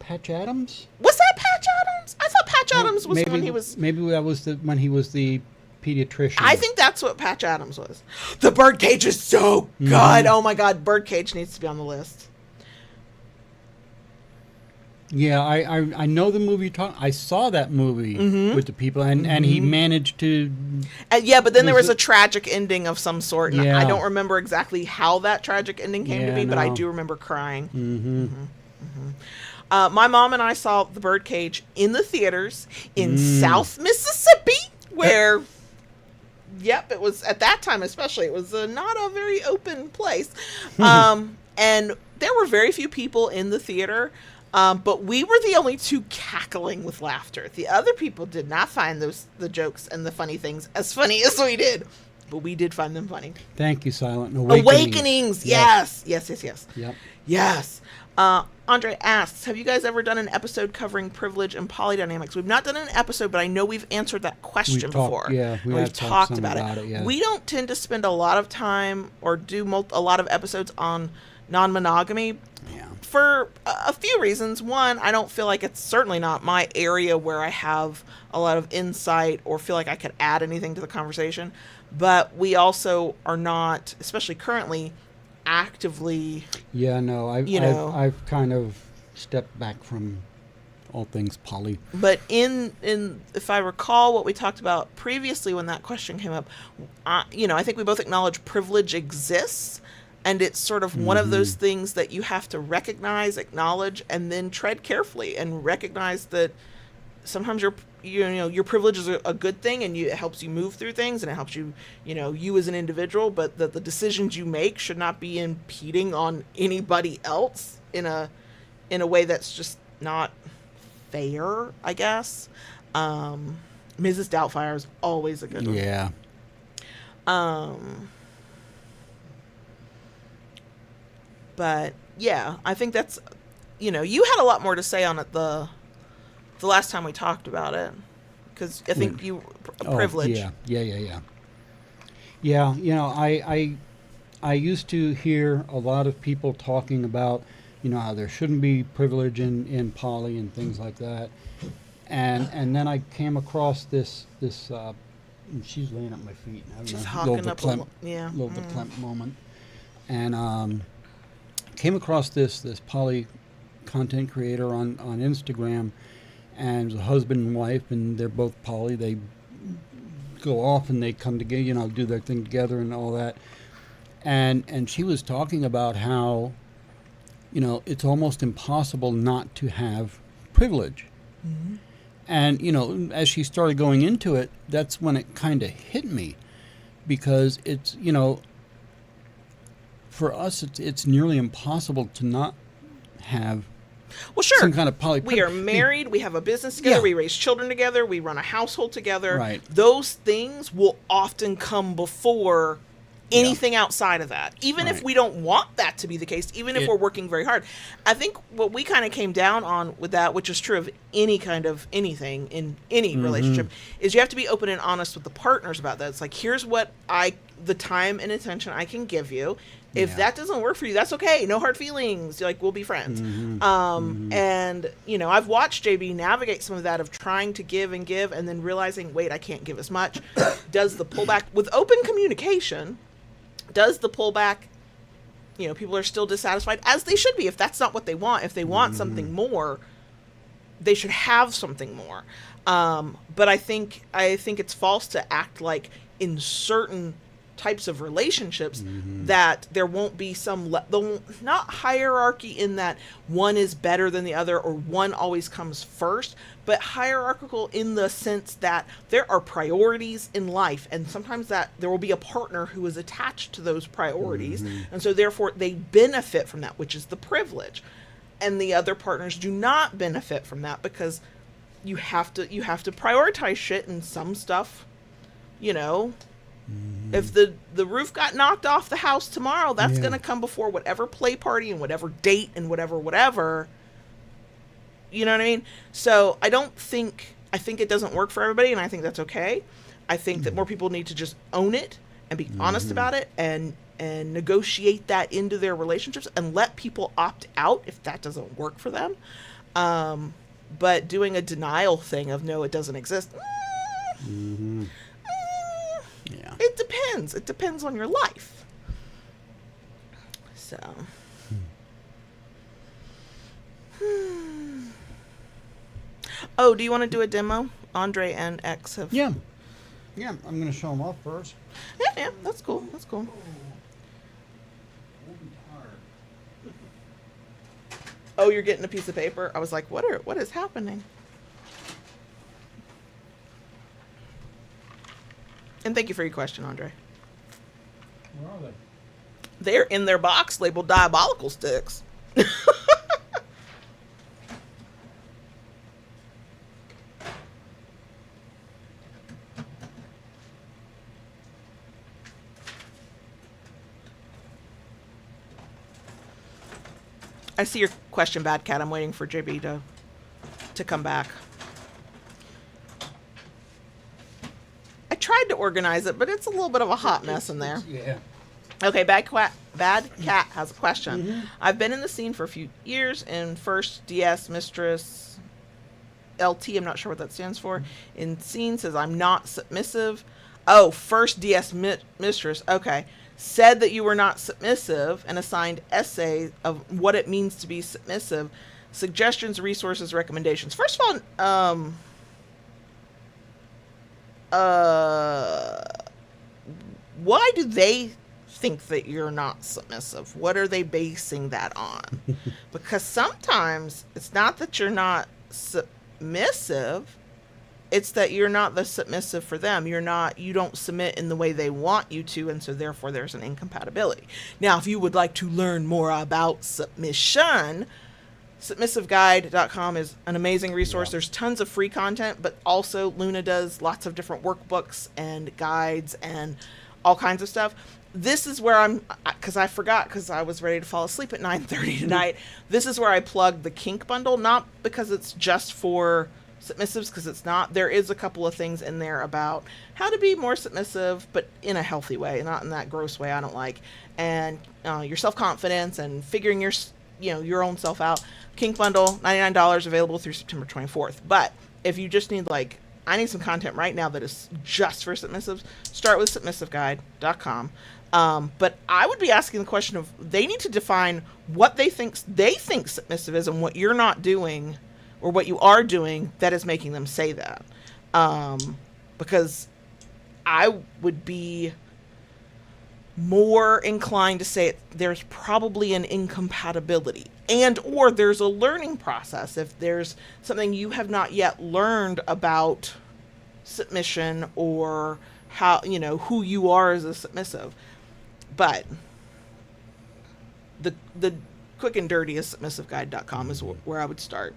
Patch Adams? Was that Patch Adams? I thought Patch Adams was when he was. Maybe that was when he was the pediatrician. I think that's what Patch Adams was. The Birdcage is so good. Oh my god, Birdcage needs to be on the list. Yeah, I know the movie you're talking. I saw that movie with the people, and he managed to. Yeah, but then there was a tragic ending of some sort, and I don't remember exactly how that tragic ending came to be, but I do remember crying. My mom and I saw The Birdcage in the theaters in South Mississippi, where, it was, at that time especially, it was not a very open place. And there were very few people in the theater, but we were the only two cackling with laughter. The other people did not find the jokes and the funny things as funny as we did. But we did find them funny. Thank you, Silent. Awakenings. Yes. Yep. Yes. Andre asks, have you guys ever done an episode covering privilege and polydynamics? We've not done an episode, but I know we've answered that question before. Yeah, we've talked about it. Yeah. We don't tend to spend a lot of time or do a lot of episodes on non-monogamy For a few reasons. One, I don't feel like it's certainly not my area where I have a lot of insight or feel like I could add anything to the conversation. But we also are not, especially currently, actively. Yeah, no, I've kind of stepped back from all things poly. But in if I recall what we talked about previously when that question came up, I think we both acknowledge privilege exists. And it's sort of one of those things that you have to recognize, acknowledge, and then tread carefully and recognize that sometimes your privilege is a good thing, and it helps you move through things, and it helps you, you as an individual, but that the decisions you make should not be impeding on anybody else in a way that's just not fair, I guess. Mrs. Doubtfire is always a good one. Yeah. But yeah, I think that's, you had a lot more to say on it the last time we talked about it, because I think privilege. Yeah. I used to hear a lot of people talking about, how there shouldn't be privilege in poly and things like that, and then I came across this. She's laying at my feet. She's hawking up little verklempt moment, and came across this poly content creator on Instagram, and it was a husband and wife, and they're both poly. They go off and they come together, do their thing together and all that. And she was talking about how, it's almost impossible not to have privilege. Mm-hmm. And, as she started going into it, that's when it kind of hit me, because it's, for us, it's nearly impossible to not have some kind of poly. We are married. We have a business together. Yeah. We raise children together. We run a household together. Right. Those things will often come before anything outside of that, even if we don't want that to be the case, even if we're working very hard. I think what we kind of came down on with that, which is true of any kind of anything in any relationship, is you have to be open and honest with the partners about that. It's like, here's what the time and attention I can give you. If that doesn't work for you, that's okay. No hard feelings. We'll be friends. And, I've watched JB navigate some of that, of trying to give and then realizing, wait, I can't give as much. Does the pullback with open communication, does the pullback, people are still dissatisfied, as they should be. If that's not what they want, if they want something more, they should have something more. But I think it's false to act like in certain types of relationships that there won't be not hierarchy in that one is better than the other or one always comes first, but hierarchical in the sense that there are priorities in life, and sometimes that there will be a partner who is attached to those priorities, and so therefore they benefit from that, which is the privilege, and the other partners do not benefit from that, because you have to prioritize shit, and some stuff, if the roof got knocked off the house tomorrow, that's going to come before whatever play party and whatever date and whatever. You know what I mean? So I think it doesn't work for everybody, and I think that's okay. I think that more people need to just own it and be honest about it and negotiate that into their relationships and let people opt out if that doesn't work for them. But doing a denial thing of, no, it doesn't exist. It depends. It depends on your life. So. Oh, do you want to do a demo? Andre and X have. Yeah, I'm going to show them off first. Yeah, that's cool. Oh, you're getting a piece of paper? I was like, what is happening? And thank you for your question, Andre. Where are they? They're in their box labeled diabolical sticks. I see your question, Bad Cat. I'm waiting for JB to come back. I tried to organize it, but it's a little bit of a hot mess in there. Yeah. Okay, Bad Cat. Bad Cat has a question. I've been in the scene for a few years, and first DS mistress LT, I'm not sure what that stands for, in scene says I'm not submissive. Oh, first DS mistress, okay. Said that you were not submissive and assigned essay of what it means to be submissive. Suggestions, resources, recommendations. First of all, why do they think that you're not submissive? What are they basing that on? Because sometimes it's not that you're not submissive, it's that you're not the submissive for them. You don't submit in the way they want you to, and so therefore there's an incompatibility. Now, if you would like to learn more about submission, submissiveguide.com is an amazing resource. There's tons of free content, but also Luna does lots of different workbooks and guides and all kinds of stuff. This is where because I forgot, because I was ready to fall asleep at 9:30 tonight. This is where I plugged the Kink bundle, not because it's just for submissives, because it's not. There is a couple of things in there about how to be more submissive, but in a healthy way, not in that gross way I don't like. And your self-confidence and figuring your own self out. Kink bundle, $99, available through September 24th. But if you just need I need some content right now that is just for submissives, start with submissiveguide.com. But I would be asking the question of, they need to define what they think submissive is and what you're not doing or what you are doing that is making them say that. Because I would be more inclined to say there's probably an incompatibility, and or there's a learning process if there's something you have not yet learned about submission or how who you are as a submissive. But the quick and dirty is submissiveguide.com is where I would start.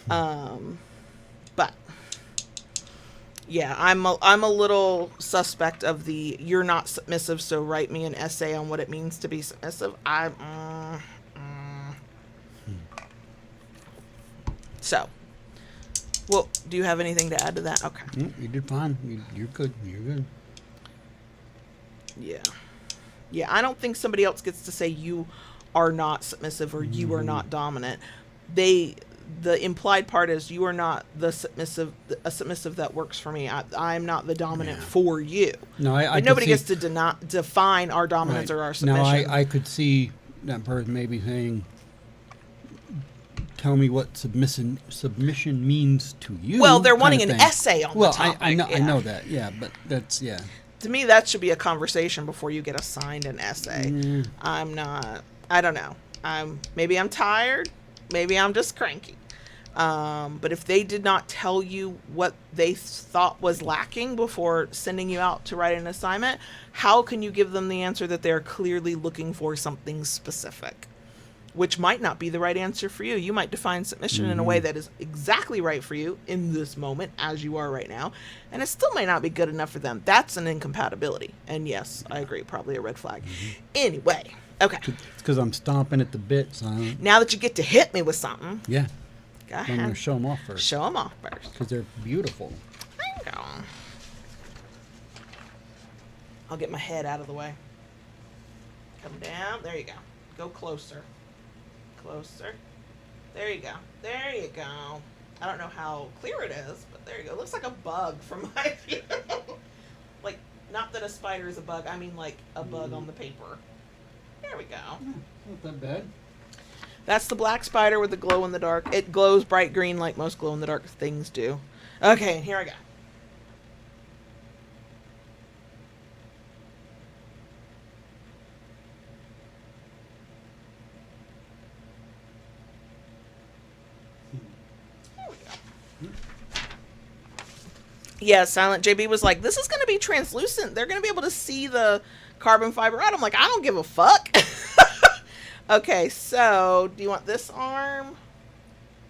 But yeah, I'm a little suspect of the you're not submissive, so write me an essay on what it means to be submissive. So, well, do you have anything to add to that? Okay. You did fine. You're good. You're good. Yeah, I don't think somebody else gets to say you are not submissive or you are not dominant. The implied part is you are not a submissive that works for me. I'm not the dominant for you. No, nobody gets to define our dominance or our submission. No, I could see that person maybe saying, tell me what submission means to you. Well, they're wanting an essay on the topic. I know that, yeah, but that's, yeah. To me, that should be a conversation before you get assigned an essay. I don't know. Maybe I'm tired. Maybe I'm just cranky. But if they did not tell you what they thought was lacking before sending you out to write an assignment, how can you give them the answer that they're clearly looking for something specific, which might not be the right answer for you? You might define submission in a way that is exactly right for you in this moment, as you are right now, and it still might not be good enough for them. That's an incompatibility. And yes, I agree, probably a red flag. Anyway, okay. It's because I'm stomping at the bit, Silent. Now that you get to hit me with something. Yeah. Go ahead. I'm going to show them off first. Show them off first. Because they're beautiful. Hang on. I'll get my head out of the way. Come down. There you go. Go closer. Closer. There you go. There you go. I don't know how clear it is, but there you go. It looks like a bug from my view. Not that a spider is a bug. I mean like a bug on the paper. There we go. Not that bad. That's the black spider with the glow in the dark. It glows bright green like most glow in the dark things do. Okay, here I go. Yeah, Silent JB was like, this is going to be translucent. They're going to be able to see the carbon fiber out. I'm like, I don't give a fuck. Okay, so do you want this arm?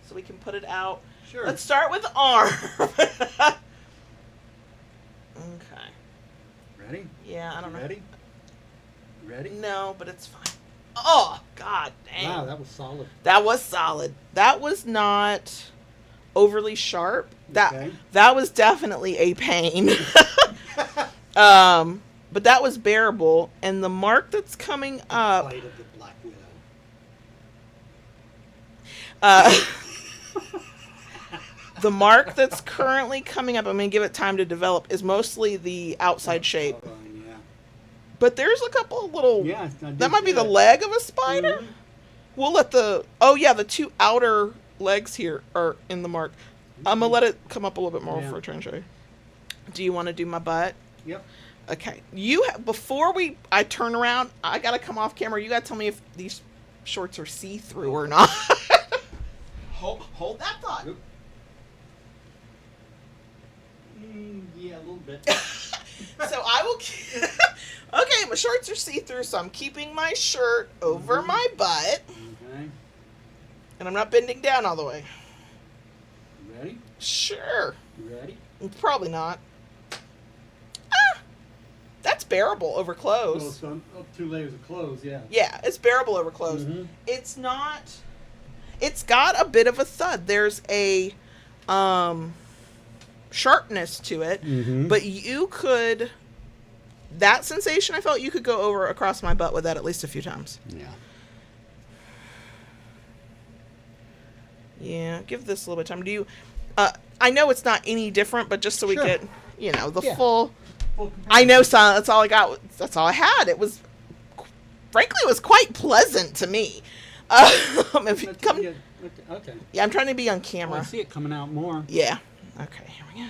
So we can put it out. Sure. Let's start with arm. Okay. Ready? Yeah, I don't know. Ready? Ready? No, but it's fine. Oh, god dang. Wow, that was solid. That was solid. That was not overly sharp. Okay. That was definitely a pain. But that was bearable, and the mark that's coming up. Bite of the black widow. The mark that's currently coming up, I'm going to give it time to develop, is mostly the outside shape. Yeah. But there's a couple of little... Yeah, that might be the leg of a spider. Mm-hmm. We'll let the... Oh, yeah, the two outer legs here are in the mark. I'm going to let it come up a little bit more before I try and show you. Do you want to do my butt? Yep. Okay. Before I turn around, I got to come off camera. You got to tell me if these shorts are see-through or not. Hold that thought. Oop. Yeah, a little bit. So I will... Okay, my shorts are see-through, so I'm keeping my shirt over my butt. Okay. And I'm not bending down all the way. Ready? Sure. You ready? Probably not. That's bearable over clothes. Oh, so 2 layers of clothes, yeah. Yeah, it's bearable over clothes. Mm-hmm. It's not... It's got a bit of a thud. There's a sharpness to it, but you could... That sensation I felt, you could go over across my butt with that at least a few times. Yeah. Yeah, give this a little bit of time. Do you... I know it's not any different, but just so we get, the full... I know, son. That's all I got. That's all I had. It was... Frankly, it was quite pleasant to me. If you come... Okay. Yeah, I'm trying to be on camera. Oh, I see it coming out more. Yeah. Okay, here we go.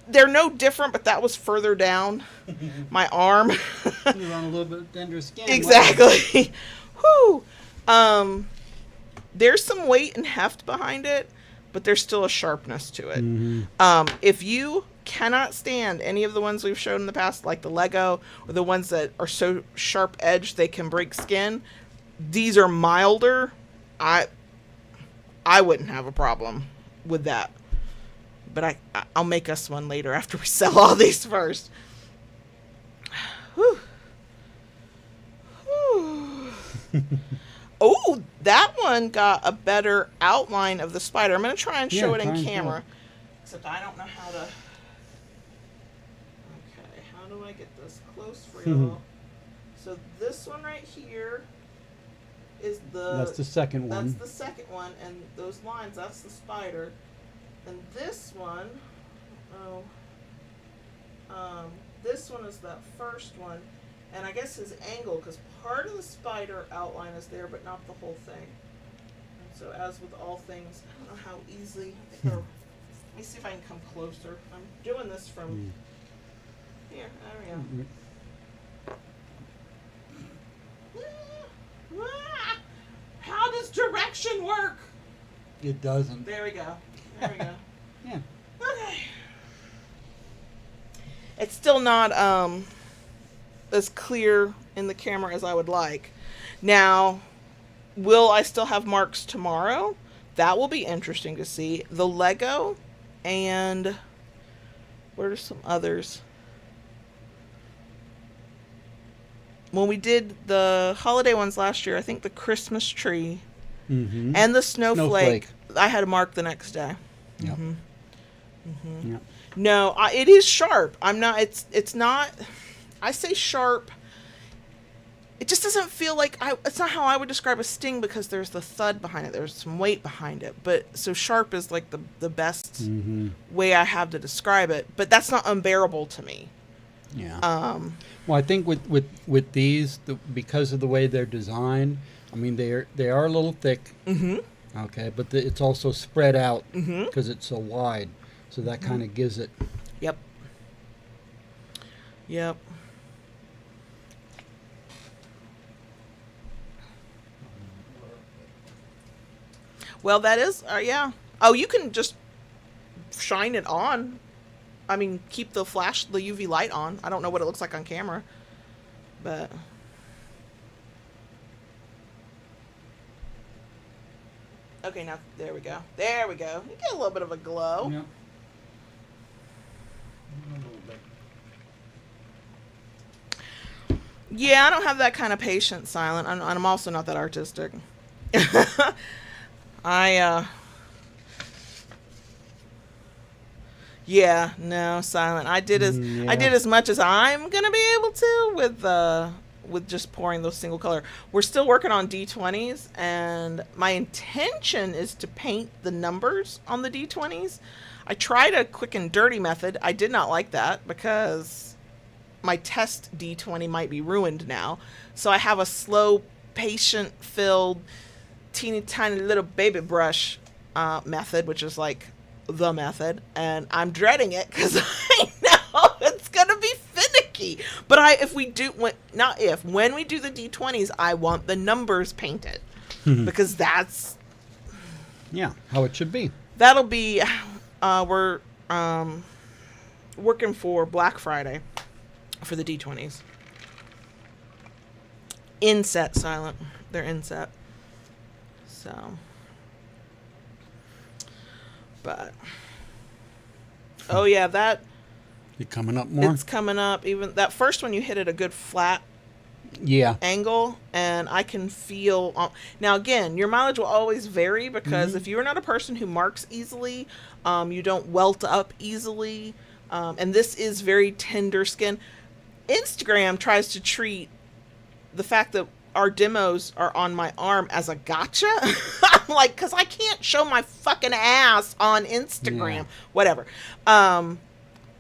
They're no different, but that was further down my arm. You're on a little bit tender skin. Exactly. Whew. There's some weight and heft behind it, but there's still a sharpness to it. If you cannot stand any of the ones we've shown in the past, like the Lego, or the ones that are so sharp edged they can break skin, these are milder. I wouldn't have a problem with that. But I'll make us one later after we sell all these first. Whew. Whew. Oh, that one got a better outline of the spider. I'm going to try and show it in camera. Except I don't know how to... Okay, how do I get this close for y'all? So this one right here is the... That's the second one. That's the second one, and those lines, that's the spider. And this one, this one is that first one. And I guess his angle, because part of the spider outline is there, but not the whole thing. And so as with all things, I don't know how easily, let me see if I can come closer. I'm doing this from here, there we go. How does direction work? It doesn't. There we go. There we go. Yeah. Okay. It's still not as clear in the camera as I would like. Now, will I still have marks tomorrow? That will be interesting to see. The Lego and what are some others? When we did the holiday ones last year, I think the Christmas tree and the snowflake, I had a mark the next day. Yep. Yep. No, it is sharp. I'm not. It's not. I say sharp. It just doesn't feel like it's not how I would describe a sting because there's the thud behind it. There's some weight behind it. But so sharp is like the best way I have to describe it. But that's not unbearable to me. Yeah. Well, I think with these, because of the way they're designed, I mean they are a little thick. Okay, but it's also spread out because it's so wide, so that kind of gives it. Yep. Yep. Well, that is, yeah. Oh, you can just shine it on. I mean, keep the UV light on. I don't know what it looks like on camera, but. Okay, now, there we go. There we go. You get a little bit of a glow. Yeah. Yeah, I don't have that kind of patience, Silent. I'm also not that artistic. Yeah, no, silent. I did as much as I'm gonna be able to with just pouring those single color. We're still working on D20s, and my intention is to paint the numbers on the D20s. I tried a quick and dirty method. I did not like that because my test D20 might be ruined now. So I have a slow, patient-filled, teeny tiny little baby brush method, which is like the method, and I'm dreading it because I know it's gonna be finicky. But when we do the D20s, I want the numbers painted because that's how it should be. That'll be we're working for Black Friday for the D20s. Inset silent. They're inset. So. But. Oh, yeah, that. It's coming up more? It's coming up. Even that first one, you hit it a good flat angle, and I can feel. Now, again, your mileage will always vary because if you're not a person who marks easily, you don't welt up easily, and this is very tender skin. Instagram tries to treat the fact that our demos are on my arm as a gotcha. I'm like, because I can't show my fucking ass on Instagram. Yeah. Whatever.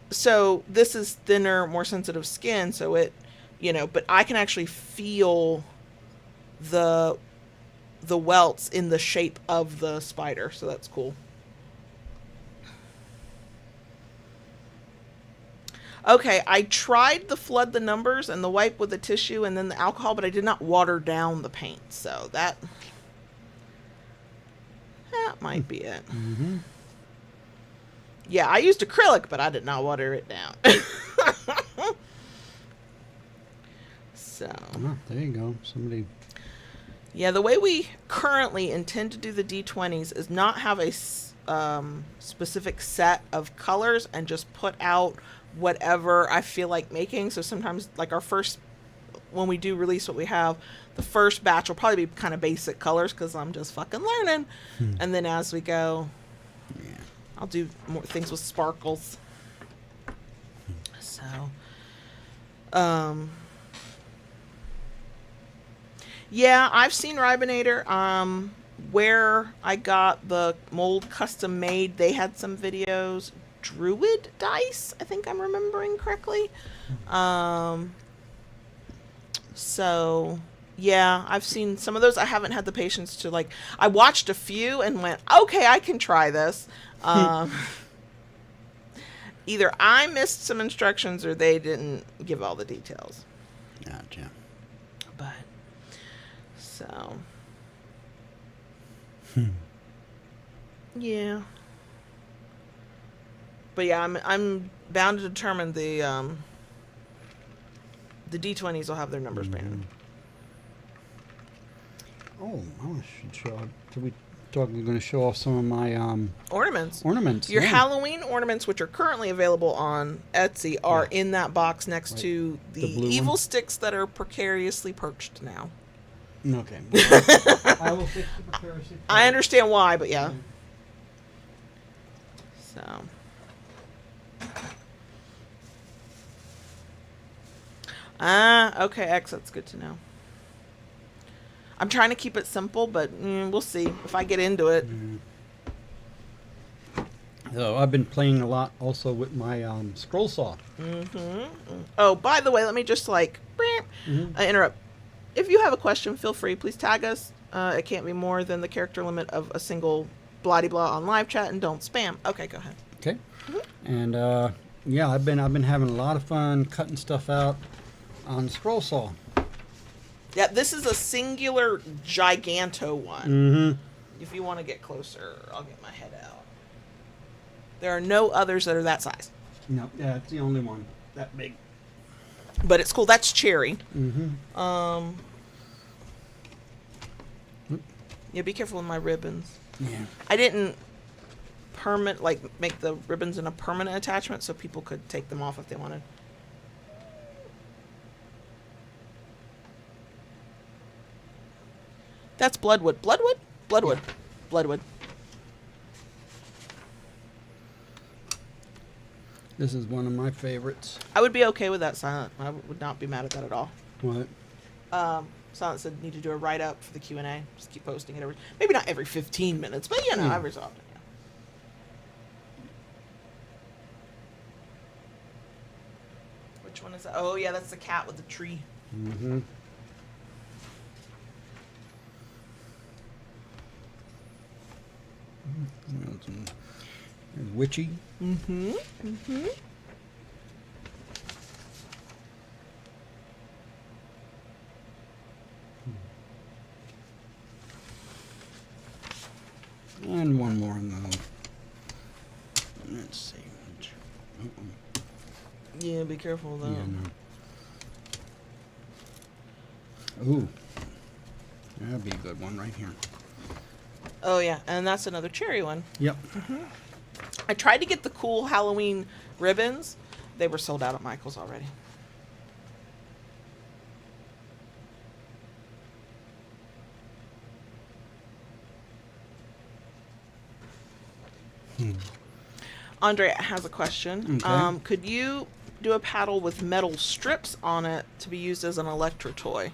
So this is thinner, more sensitive skin, so it, but I can actually feel the welts in the shape of the spider, so that's cool. Okay, I tried the flood the numbers and the wipe with the tissue and then the alcohol, but I did not water down the paint. So that might be it. Mm-hmm. Yeah, I used acrylic, but I did not water it down. So. Oh, there you go. Somebody. Yeah, the way we currently intend to do the D20s is not have a specific set of colors and just put out whatever I feel like making. So sometimes, like when we do release what we have, the first batch will probably be kind of basic colors because I'm just fucking learning. And then as we go, I'll do more things with sparkles. So, yeah, I've seen Ribinator. Where I got the mold custom made, they had some videos. Druid dice, I think I'm remembering correctly. So yeah, I've seen some of those. I haven't had the patience to I watched a few and went, okay, I can try this. Either I missed some instructions or they didn't give all the details. Gotcha. But so yeah. But yeah, I'm bound to determine the D20s will have their numbers painted. Oh, I should show. So we're going to show off some of my ornaments. Ornaments. Your Halloween ornaments, which are currently available on Etsy, are in that box next to the evil one. Sticks that are precariously perched now. Okay. Well, I will fix the precariously. I understand why, but yeah. So. Okay, X, that's good to know. I'm trying to keep it simple, but we'll see if I get into it. So I've been playing a lot also with my scroll saw. Oh, by the way, let me just interrupt. If you have a question, feel free. Please tag us. It can't be more than the character limit of a single blah-de-blah on live chat, and don't spam. Okay, go ahead. Okay. And I've been having a lot of fun cutting stuff out on the scroll saw. Yeah, this is a singular giganto one. If you want to get closer, I'll get my head out. There are no others that are that size. No, yeah, it's the only one that big. But it's cool. That's cherry. Yeah, be careful with my ribbons. Yeah. I didn't make the ribbons in a permanent attachment so people could take them off if they wanted. That's Bloodwood. Bloodwood? Bloodwood. Yeah. Bloodwood. This is one of my favorites. I would be okay with that, Silent. I would not be mad at that at all. What? Silent said need to do a write-up for the Q&A. Just keep posting it maybe not every 15 minutes, but every so often. Yeah. Which one is that? Oh, yeah, that's the cat with the tree. Mm-hmm. Witchy. Mm-hmm. Mm-hmm. And one more in the... Let's see. Yeah, be careful though. Yeah, no. Ooh. That'd be a good one right here. Oh, yeah, and that's another cherry one. Yep. Mm-hmm. I tried to get the cool Halloween ribbons. They were sold out at Michael's already. Andre has a question. Okay. Could you do a paddle with metal strips on it to be used as an electro toy?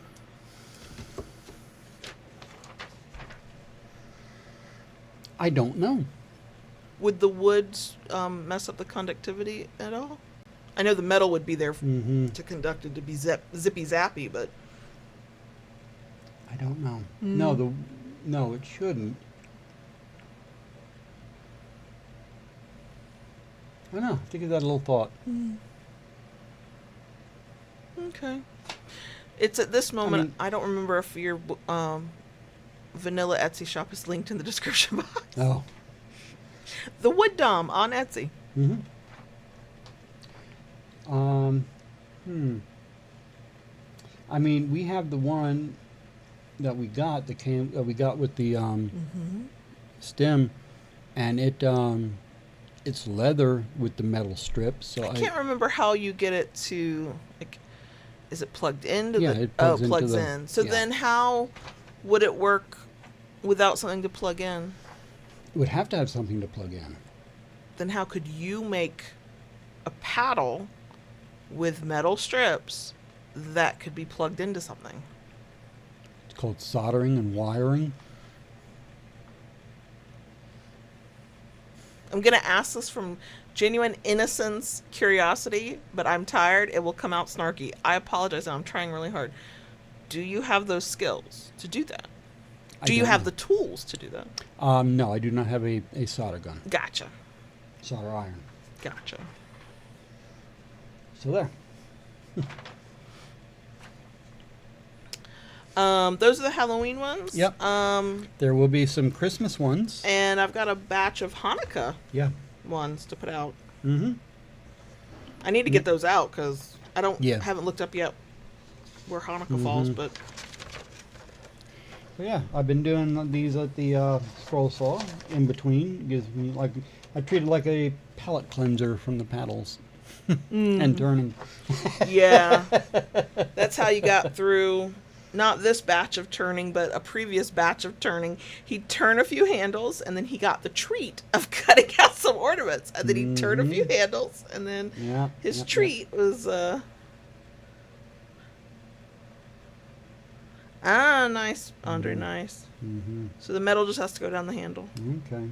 I don't know. Would the woods mess up the conductivity at all? I know the metal would be there to conduct it to be zippy zappy, but I don't know. No, it shouldn't. I don't know. I think of that a little thought. Okay. It's at this moment. I don't remember if your vanilla Etsy shop is linked in the description box. Oh. The Wood Dom on Etsy. Mm-hmm. I mean, we have the one that we got we got with the stem, and it's leather with the metal strips. So I can't remember how you get it to, like, is it plugged into the? It plugs it plugs into in. So then, how would it work without something to plug in? It would have to have something to plug in. Then how could you make a paddle with metal strips that could be plugged into something? It's called soldering and wiring. I'm going to ask this from genuine innocence, curiosity, but I'm tired. It will come out snarky. I apologize. I'm trying really hard. Do you have those skills to do that? Do you have the tools to do that? No, I do not have a solder gun. Gotcha. Solder iron. Gotcha. So there. Those are the Halloween ones. Yep. There will be some Christmas ones. And I've got a batch of Hanukkah ones to put out. Mm-hmm. I need to get those out because I haven't looked up yet where Hanukkah falls, but... So yeah, I've been doing these at the scroll saw in between. It gives me I treat it like a palate cleanser from the paddles and turning. Yeah, that's how you got through. Not this batch of turning, but a previous batch of turning. He'd turn a few handles, and then he got the treat of cutting out some ornaments. And then he'd turn a few handles, and then his treat was... nice, Andre, nice. Mm-hmm. So the metal just has to go down the handle. Okay.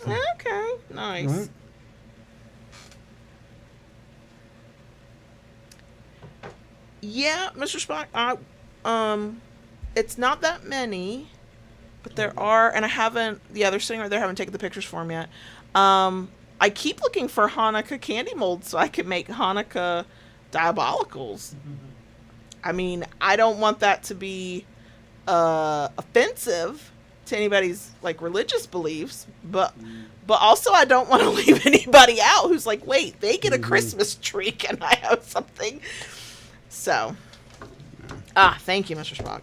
Okay, nice. Right. Yeah, Mr. Spock, it's not that many, but there are, and I haven't, they're sitting right there, I haven't taken the pictures for them yet. I keep looking for Hanukkah candy molds so I can make Hanukkah diabolicals. I mean, I don't want that to be offensive to anybody's religious beliefs, but also I don't want to leave anybody out who's like, wait, they get a Christmas tree, can I have something? So, thank you, Mr. Spock.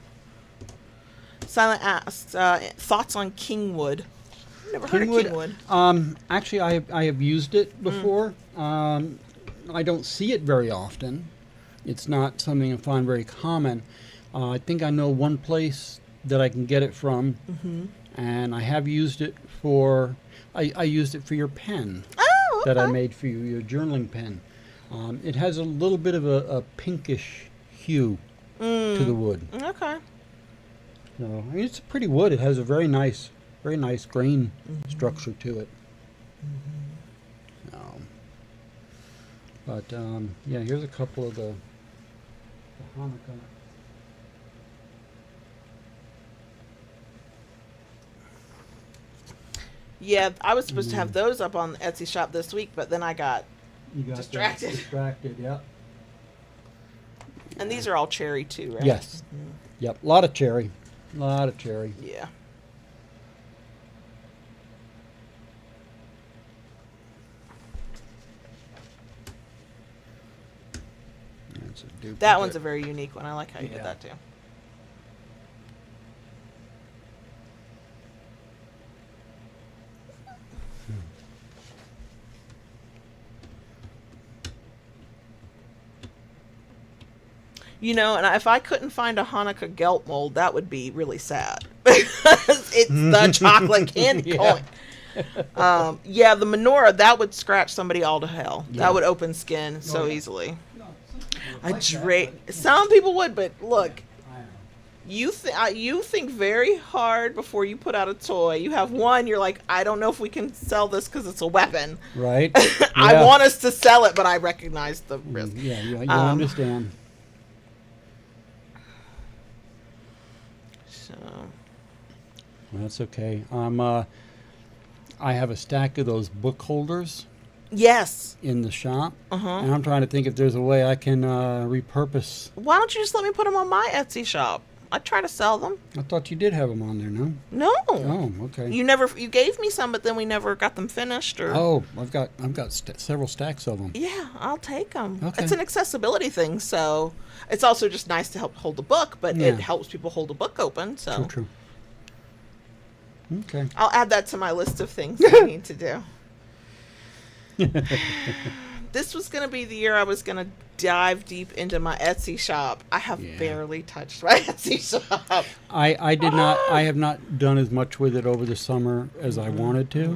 Silent asks, thoughts on Kingwood? Never heard of Kingwood. Actually, I have used it before. I don't see it very often. It's not something I find very common. I think I know one place that I can get it from, and I have used it for. I used it for your pen that I made for you, your journaling pen. It has a little bit of a pinkish hue to the wood. Okay. So, I mean, it's a pretty wood. It has a very nice grain structure to it. But yeah, here's a couple of the Hanukkah. Yeah, I was supposed to have those up on Etsy shop this week, but then I got distracted. Yeah. And these are all cherry too, right? Yes. Yep. A lot of cherry. Yeah. That one's a very unique one. I like how you did that too. You know, and if I couldn't find a Hanukkah gelt mold, that would be really sad. Because it's the chocolate candy coin. Yeah, the menorah, that would scratch somebody all to hell. Yeah. That would open skin so easily. Some people would, but look, you think very hard before you put out a toy. You have one, you're like, I don't know if we can sell this because it's a weapon. Right. I want us to sell it, but I recognize the risk. Yeah, you understand. So. Well, that's okay. I have a stack of those book holders. Yes. In the shop. And I'm trying to think if there's a way I can repurpose. Why don't you just let me put them on my Etsy shop? I try to sell them. I thought you did have them on there, no? No. Oh, okay. You gave me some, but then we never got them finished. Or oh, I've got several stacks of them. Yeah, I'll take them. Okay. It's an accessibility thing, so it's also just nice to help hold the book, but it helps people hold a book open. So True. Okay. I'll add that to my list of things I need to do. This was going to be the year I was going to dive deep into my Etsy shop. I have barely touched my Etsy shop. I did not. I have not done as much with it over the summer as I wanted to.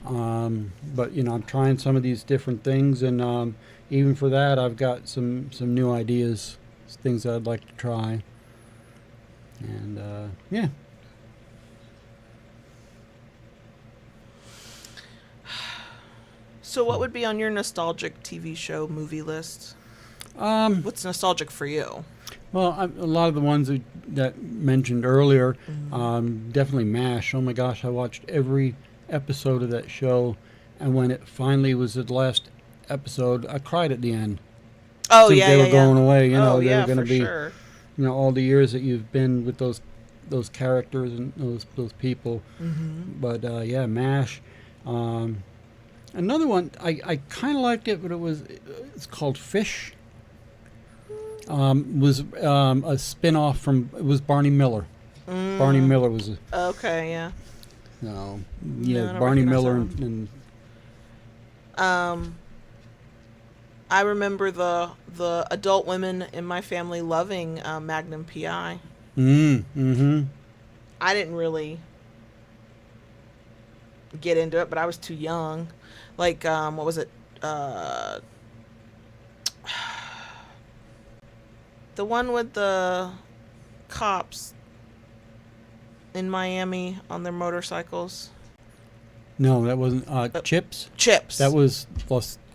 But I'm trying some of these different things, and even for that, I've got some new ideas, things that I'd like to try. And yeah. So what would be on your nostalgic TV show movie list? What's nostalgic for you? Well, a lot of the ones that mentioned earlier, definitely MASH. Oh my gosh, I watched every episode of that show, and when it finally was the last episode, I cried at the end. Oh, Since they were going away, they were going to be, sure. All the years that you've been with those characters and those people. But yeah, MASH. Another one, I kind of liked it, but it's called Fish. Was a spin-off from, it was Barney Miller. Barney Miller was okay, yeah. No, Barney Miller and I remember the adult women in my family loving Magnum PI. I didn't really get into it, but I was too young. Like, what was it? The one with the cops in Miami on their motorcycles. No, that wasn't Chips. Chips. That was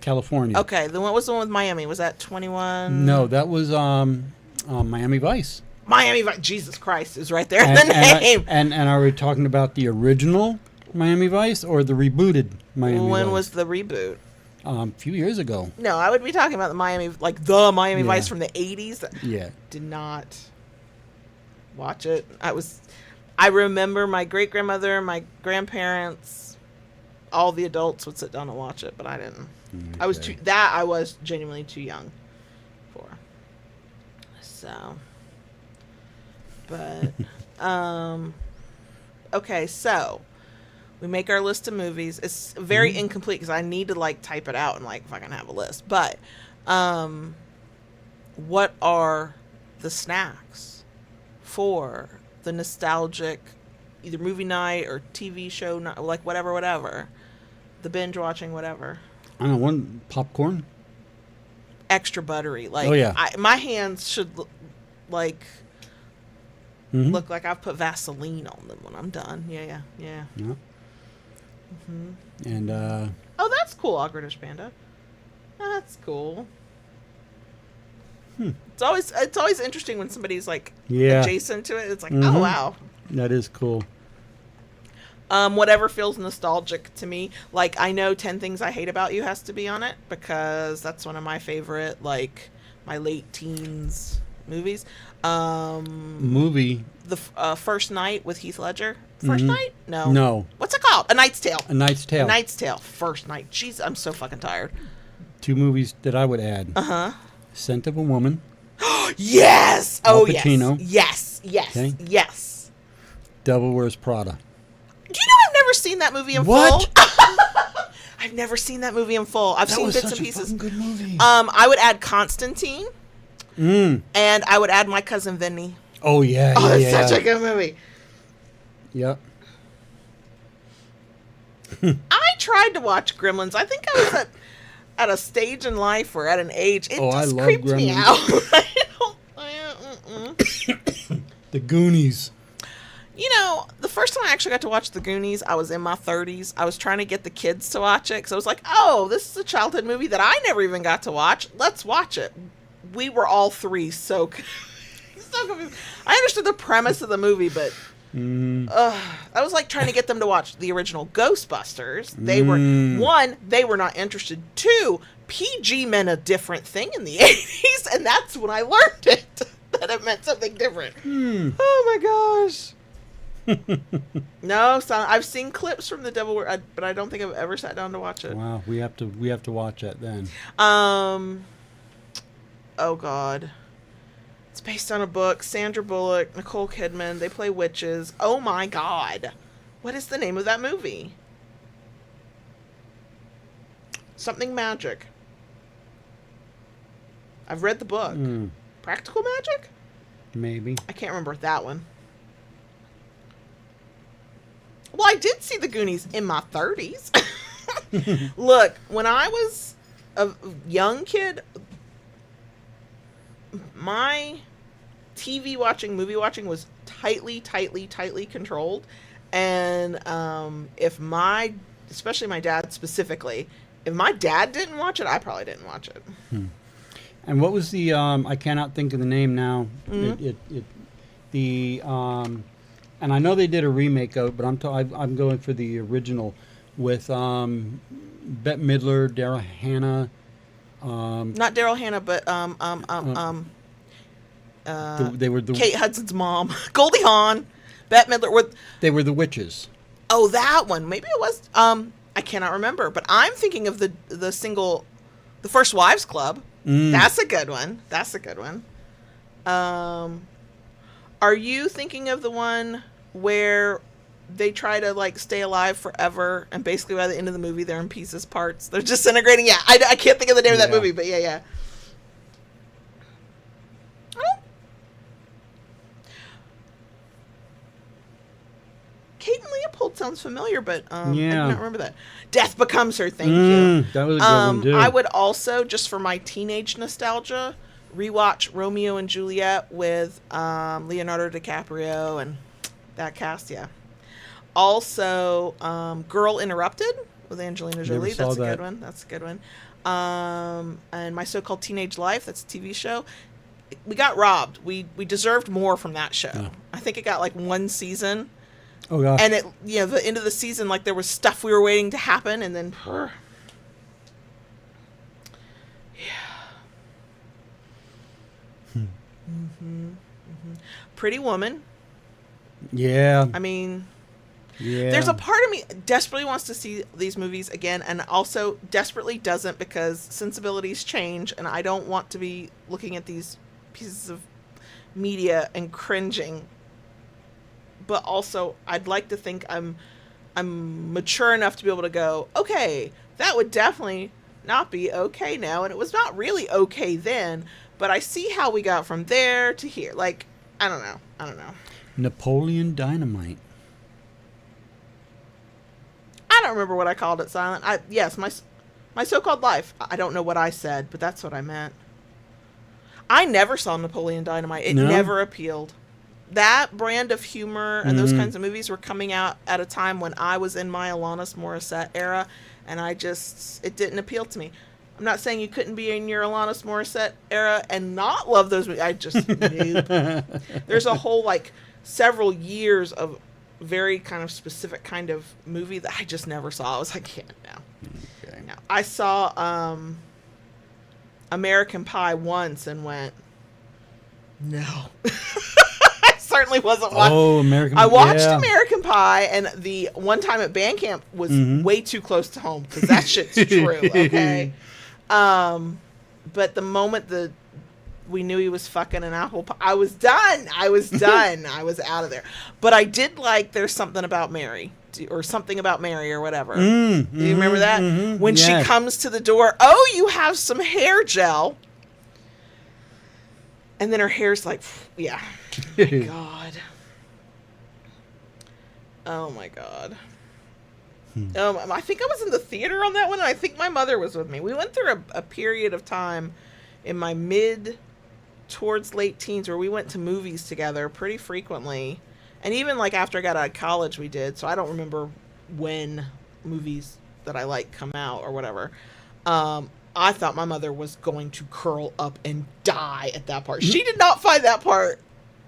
California. Okay, what was the one with Miami? Was that 21? No, that was Miami Vice. Miami Vice. Jesus Christ is right there in the name. And are we talking about the original Miami Vice or the rebooted Miami Vice? When was the reboot? A few years ago. No, I would be talking about the Miami Vice from the 80s. Yeah. Did not watch it. I remember my great-grandmother, my grandparents, all the adults would sit down and watch it, but I didn't. Okay. I was genuinely too young for. So, but okay, so we make our list of movies. It's very incomplete because I need to type it out and fucking have a list. But what are the snacks for the nostalgic, either movie night or TV show, like whatever, the binge watching, whatever. I don't know, one popcorn. Extra buttery, like oh yeah, my hands should look like I've put Vaseline on them when I'm done. Yeah. And oh, that's cool, Awkwardish Panda. That's cool. It's always interesting when somebody's like adjacent to it. It's like, oh wow, that is cool. Whatever feels nostalgic to me. Like, I know 10 Things I Hate About You has to be on it because that's one of my favorite, like, my late teens movies. Movie. The First Night with Heath Ledger. First Night? No. No. What's it called? A Knight's Tale. A Knight's Tale. A Knight's Tale. First Night. Jeez, I'm so fucking tired. 2 movies that I would add. Scent of a Woman. Yes! Al Oh, Pacino. Yes. Okay. Yes. Devil Wears Prada. Do you know I've never seen that movie in full? I've never seen that movie in full. I've seen bits and pieces. That was such a fucking good movie. I would add Constantine. And I would add My Cousin Vinny. Oh, yeah. Oh, it's such a good movie. Yep. I tried to watch Gremlins. I think I was at a stage in life or at an age. It just creeped me out. The Goonies. You know, the first time I actually got to watch The Goonies, I was in my 30s. I was trying to get the kids to watch it because I was like, oh, this is a childhood movie that I never even got to watch. Let's watch it. We were all 3 so confused. I understood the premise of the movie, but I was like trying to get them to watch the original Ghostbusters. They were, 1, they were not interested. 2, PG meant a different thing in the 80s, and that's when I learned it, that it meant something different. Oh my gosh. No, son, I've seen clips from The Devil Wears, but I don't think I've ever sat down to watch it. Wow, we have to watch that then. Oh God, it's based on a book. Sandra Bullock, Nicole Kidman, they play witches. Oh my God, what is the name of that movie? Something magic. I've read the book. Practical Magic? Maybe. I can't remember that one. Well, I did see The Goonies in my 30s. Look, when I was a young kid, my TV watching, movie watching was tightly controlled. And especially my dad specifically, if my dad didn't watch it, I probably didn't watch it. And what was the, I cannot think of the name now. And I know they did a remake of it, but I'm going for the original with Bette Midler, Daryl Hannah. Not Daryl Hannah, but they were the Kate Hudson's mom, Goldie Hawn, Bette Midler. They were the witches. Oh, that one. Maybe it was. I cannot remember, but I'm thinking of the single, The First Wives Club. That's a good one. Are you thinking of the one where they try to like stay alive forever and basically by the end of the movie they're in pieces, parts, they're disintegrating? Yeah, I can't think of the name of that movie, but yeah. Kate and Leopold sounds familiar, but I do not remember that. Death Becomes Her. Thank you. That was a good one too. I would also, just for my teenage nostalgia, rewatch Romeo and Juliet with Leonardo DiCaprio and that cast. Yeah. Also, Girl Interrupted with Angelina Jolie. That's a good one. And My So-Called Teenage Life. That's a TV show. We got robbed. We deserved more from that show. Yeah. I think it got like 1 season. Oh gosh. And it, the end of the season, like there was stuff we were waiting to happen, and then. Pretty Woman. Yeah. I mean, yeah. There's a part of me desperately wants to see these movies again, and also desperately doesn't, because sensibilities change, and I don't want to be looking at these pieces of media and cringing. But also, I'd like to think I'm mature enough to be able to go, okay, that would definitely not be okay now, and it was not really okay then, but I see how we got from there to here. Like, I don't know. Napoleon Dynamite. I don't remember what I called it, Silent. Yes, my so-called life. I don't know what I said, but that's what I meant. I never saw Napoleon Dynamite. It never appealed. That brand of humor and those kinds of movies were coming out at a time when I was in my Alanis Morissette era, and it didn't appeal to me. I'm not saying you couldn't be in your Alanis Morissette era and not love those movies. I just nope. There's a whole several years of very kind of specific kind of movie that I just never saw. I was like, yeah, no. Okay. No. I saw American Pie once and went, no. I certainly wasn't watching. Oh, American Pie. I watched American Pie, and the one time at band camp was way too close to home because that shit's true, okay? But the moment we knew he was fucking an apple pie, I was done. I was out of there. But I did like There's Something About Mary, or Something About Mary, or whatever. Do you remember that? When she comes to the door, oh, you have some hair gel. And then her hair's like, yeah. Oh my God. Oh my God. I think I was in the theater on that one, and I think my mother was with me. We went through a period of time in my towards late teens where we went to movies together pretty frequently. And even after I got out of college, we did. So I don't remember when movies that I like come out or whatever. I thought my mother was going to curl up and die at that part. She did not find that part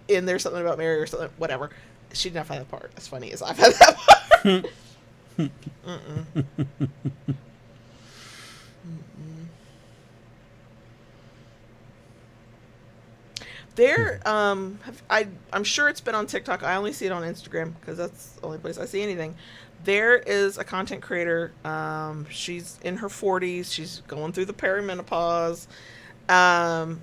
in There's Something About Mary or something, whatever. She did not find that part as funny as I found that part. There, I'm sure it's been on TikTok. I only see it on Instagram because that's the only place I see anything. There is a content creator. She's in her 40s. She's going through the perimenopause. The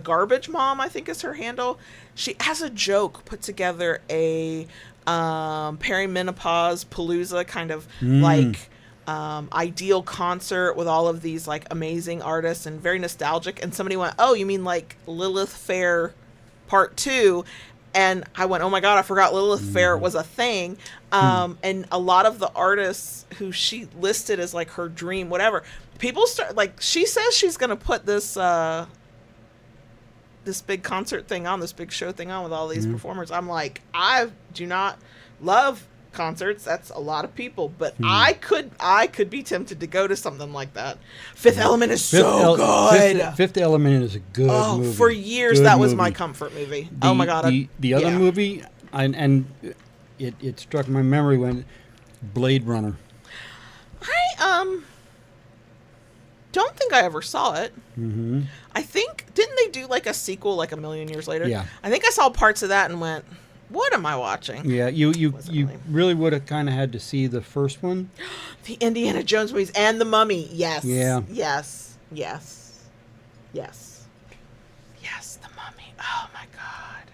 Garbage Mom, I think, is her handle. She has a joke, put together a perimenopause palooza kind of ideal concert with all of these amazing artists and very nostalgic. And somebody went, oh, you mean Lilith Fair Part 2? And I went, oh my God, I forgot Lilith Fair was a thing. And a lot of the artists who she listed as her dream, whatever, people start she says she's going to put this big concert thing on, this big show thing on with all these performers. I'm like, I do not love concerts. That's a lot of people, but I could be tempted to go to something like that. Fifth Element is so good. Fifth Element is a good movie. For years that was my comfort movie. Oh my God. The other movie, and it struck my memory when Blade Runner. I don't think I ever saw it. I think, didn't they do a sequel a million years later? Yeah. I think I saw parts of that and went, what am I watching? Yeah, you really would have kind of had to see the first one. The Indiana Jones movies and The Mummy. Yes. Yeah. Yes. Yes. Yes. Yes, The Mummy. Oh my God.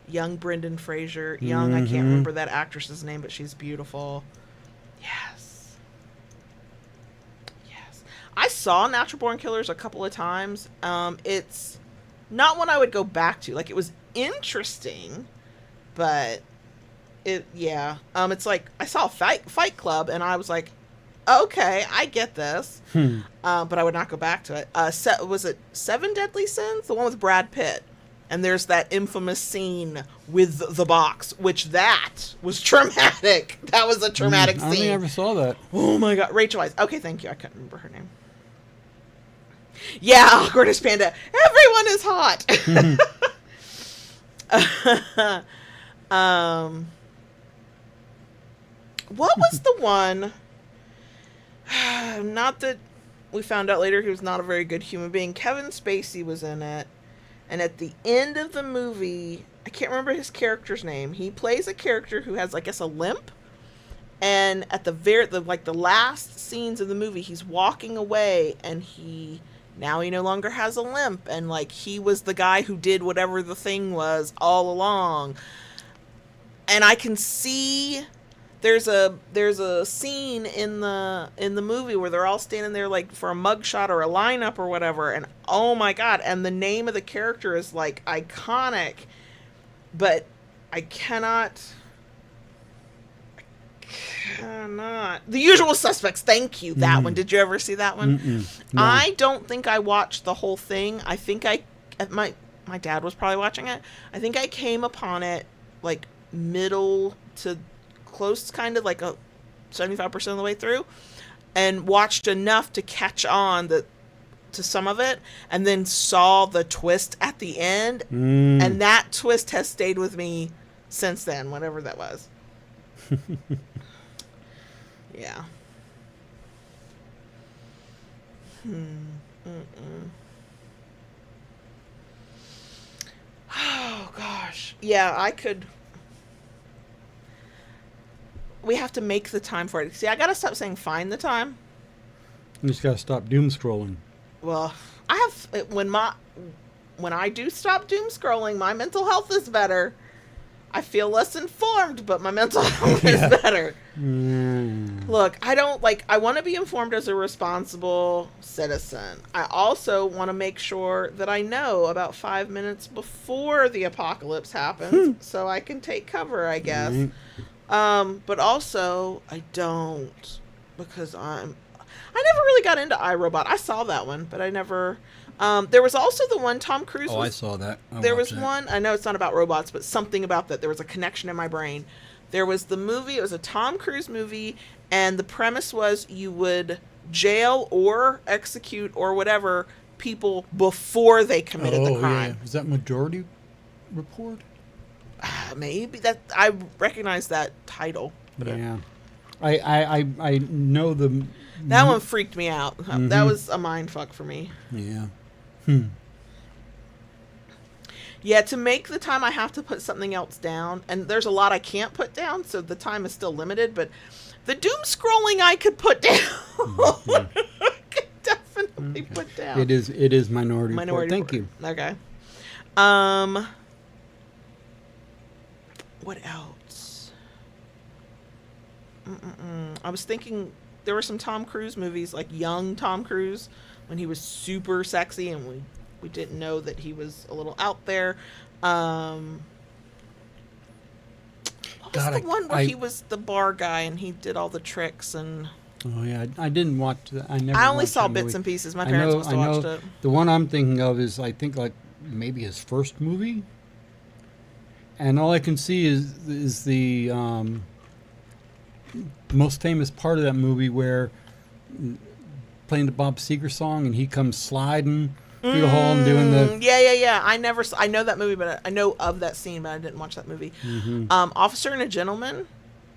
Young Brendan Fraser. I can't remember that actress's name, but she's beautiful. Yes. Yes. I saw Natural Born Killers a couple of times. It's not one I would go back to. It was interesting. But it's I saw Fight Club, and I was like, okay, I get this. But I would not go back to it. Was it Seven Deadly Sins? The one with Brad Pitt. And there's that infamous scene with the box, which that was traumatic. That was a traumatic scene. I think I never saw that. Oh my God. Rachel Weisz. Okay, thank you. I couldn't remember her name. Yeah, Awkwardest Panda. Everyone is hot. What was the one? Not that we found out later he was not a very good human being. Kevin Spacey was in it, and at the end of the movie, I can't remember his character's name. He plays a character who has, I guess, a limp. And at the last scenes of the movie, he's walking away, and he no longer has a limp, and he was the guy who did whatever the thing was all along. And I can see there's a scene in the movie where they're all standing there for a mugshot or a lineup or whatever, and oh my God, and the name of the character is iconic. but I cannot. The Usual Suspects. Thank you. That one. Did you ever see that one? No. I don't think I watched the whole thing. I think my dad was probably watching it. I think I came upon it like middle to close, kind of like a 75% of the way through, and watched enough to catch on to some of it, and then saw the twist at the end, and that twist has stayed with me since then, whatever that was. Yeah. Oh gosh. Yeah, I could. We have to make the time for it. See, I gotta stop saying find the time. You just gotta stop doom scrolling. Well, I have when I do stop doom scrolling, my mental health is better. I feel less informed, but my mental health is better. Look, I want to be informed as a responsible citizen. I also want to make sure that I know about 5 minutes before the apocalypse happens so I can take cover, I guess. But also, I don't, because I never really got into iRobot. I saw that one, but I never... there was also the one Tom Cruise I saw that. There was one, I know it's not about robots, but something about that. There was a connection in my brain. There was the movie, it was a Tom Cruise movie, and the premise was you would jail or execute or whatever people before they committed the crime. Yeah. Was that Majority Report? Maybe. That I recognize that title. Yeah. I know the... That one freaked me out. That was a mind fuck for me. Yeah. Yeah, to make the time I have to put something else down, and there's a lot I can't put down, so the time is still limited, but the doom scrolling I could put down. I could definitely put down. It is Minority Report. Thank you. Okay. What else? I was thinking there were some Tom Cruise movies, like young Tom Cruise, when he was super sexy and we didn't know that he was a little out there. What was the one where he was the bar guy and he did all the tricks and... Oh yeah, I didn't watch that. I only saw bits and pieces. My parents must have watched it. The one I'm thinking of is, I think, like maybe his first movie, and all I can see is the most famous part of that movie where playing the Bob Seger song and he comes sliding through the hall and doing the... Yeah. I know that movie, but I know of that scene, but I didn't watch that movie. Officer and a Gentleman.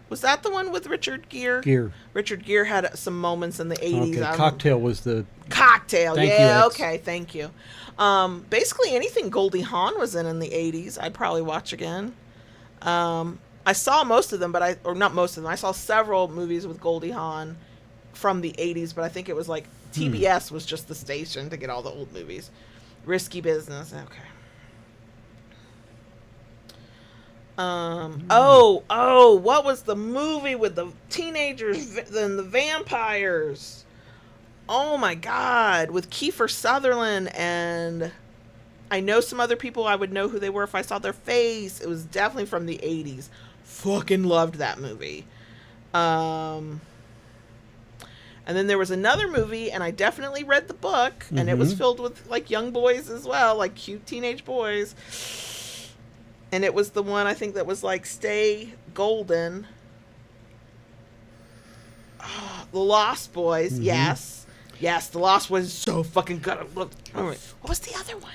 Was that the one with Richard Gere? Richard Gere had some moments in the 80s. Okay, Cocktail was the... Cocktail, thank yeah, you, okay, thank you. Basically anything Goldie Hawn was in the 80s, I'd probably watch again. I saw most of them, or not most of them. I saw several movies with Goldie Hawn from the 80s, but I think it was like TBS was just the station to get all the old movies. Risky Business, okay. What was the movie with the teenagers and the vampires? Oh my God, with Kiefer Sutherland, and I know some other people I would know who they were if I saw their face. It was definitely from the 80s. Fucking loved that movie. And then there was another movie, and I definitely read the book, and it was filled with like young boys as well, like cute teenage boys. And it was the one I think that was like Stay Golden. Oh, The Lost Boys, yes. Yes, The Lost Boys is so fucking good. What was the other one?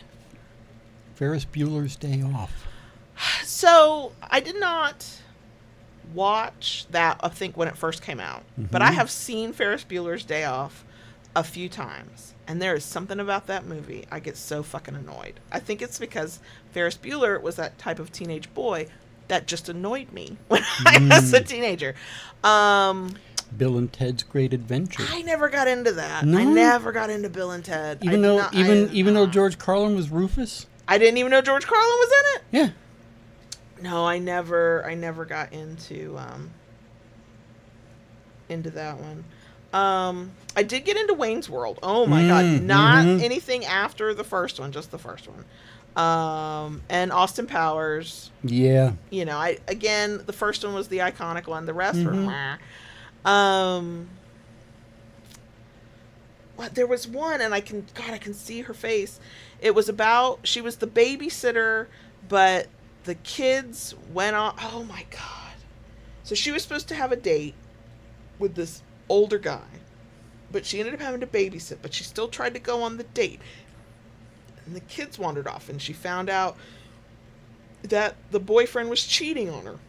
Ferris Bueller's Day Off. So, I did not watch that, I think, when it first came out. But I have seen Ferris Bueller's Day Off a few times. And there is something about that movie. I get so fucking annoyed. I think it's because Ferris Bueller was that type of teenage boy that just annoyed me when I was a teenager. Bill and Ted's Great Adventure. I never got into that. No? I never got into Bill and Ted. Even though George Carlin was Rufus? I didn't even know George Carlin was in it? Yeah. No, I never got into that one. I did get into Wayne's World. Oh my God. Not anything after the first one, just the first one. And Austin Powers. Yeah. You know, the first one was the iconic one. The rest were meh. What, there was one, and I can see her face. It was about, she was the babysitter, but the kids went on. Oh my God! So she was supposed to have a date with this older guy, but she ended up having to babysit. But she still tried to go on the date, and the kids wandered off, and she found out that the boyfriend was cheating on her.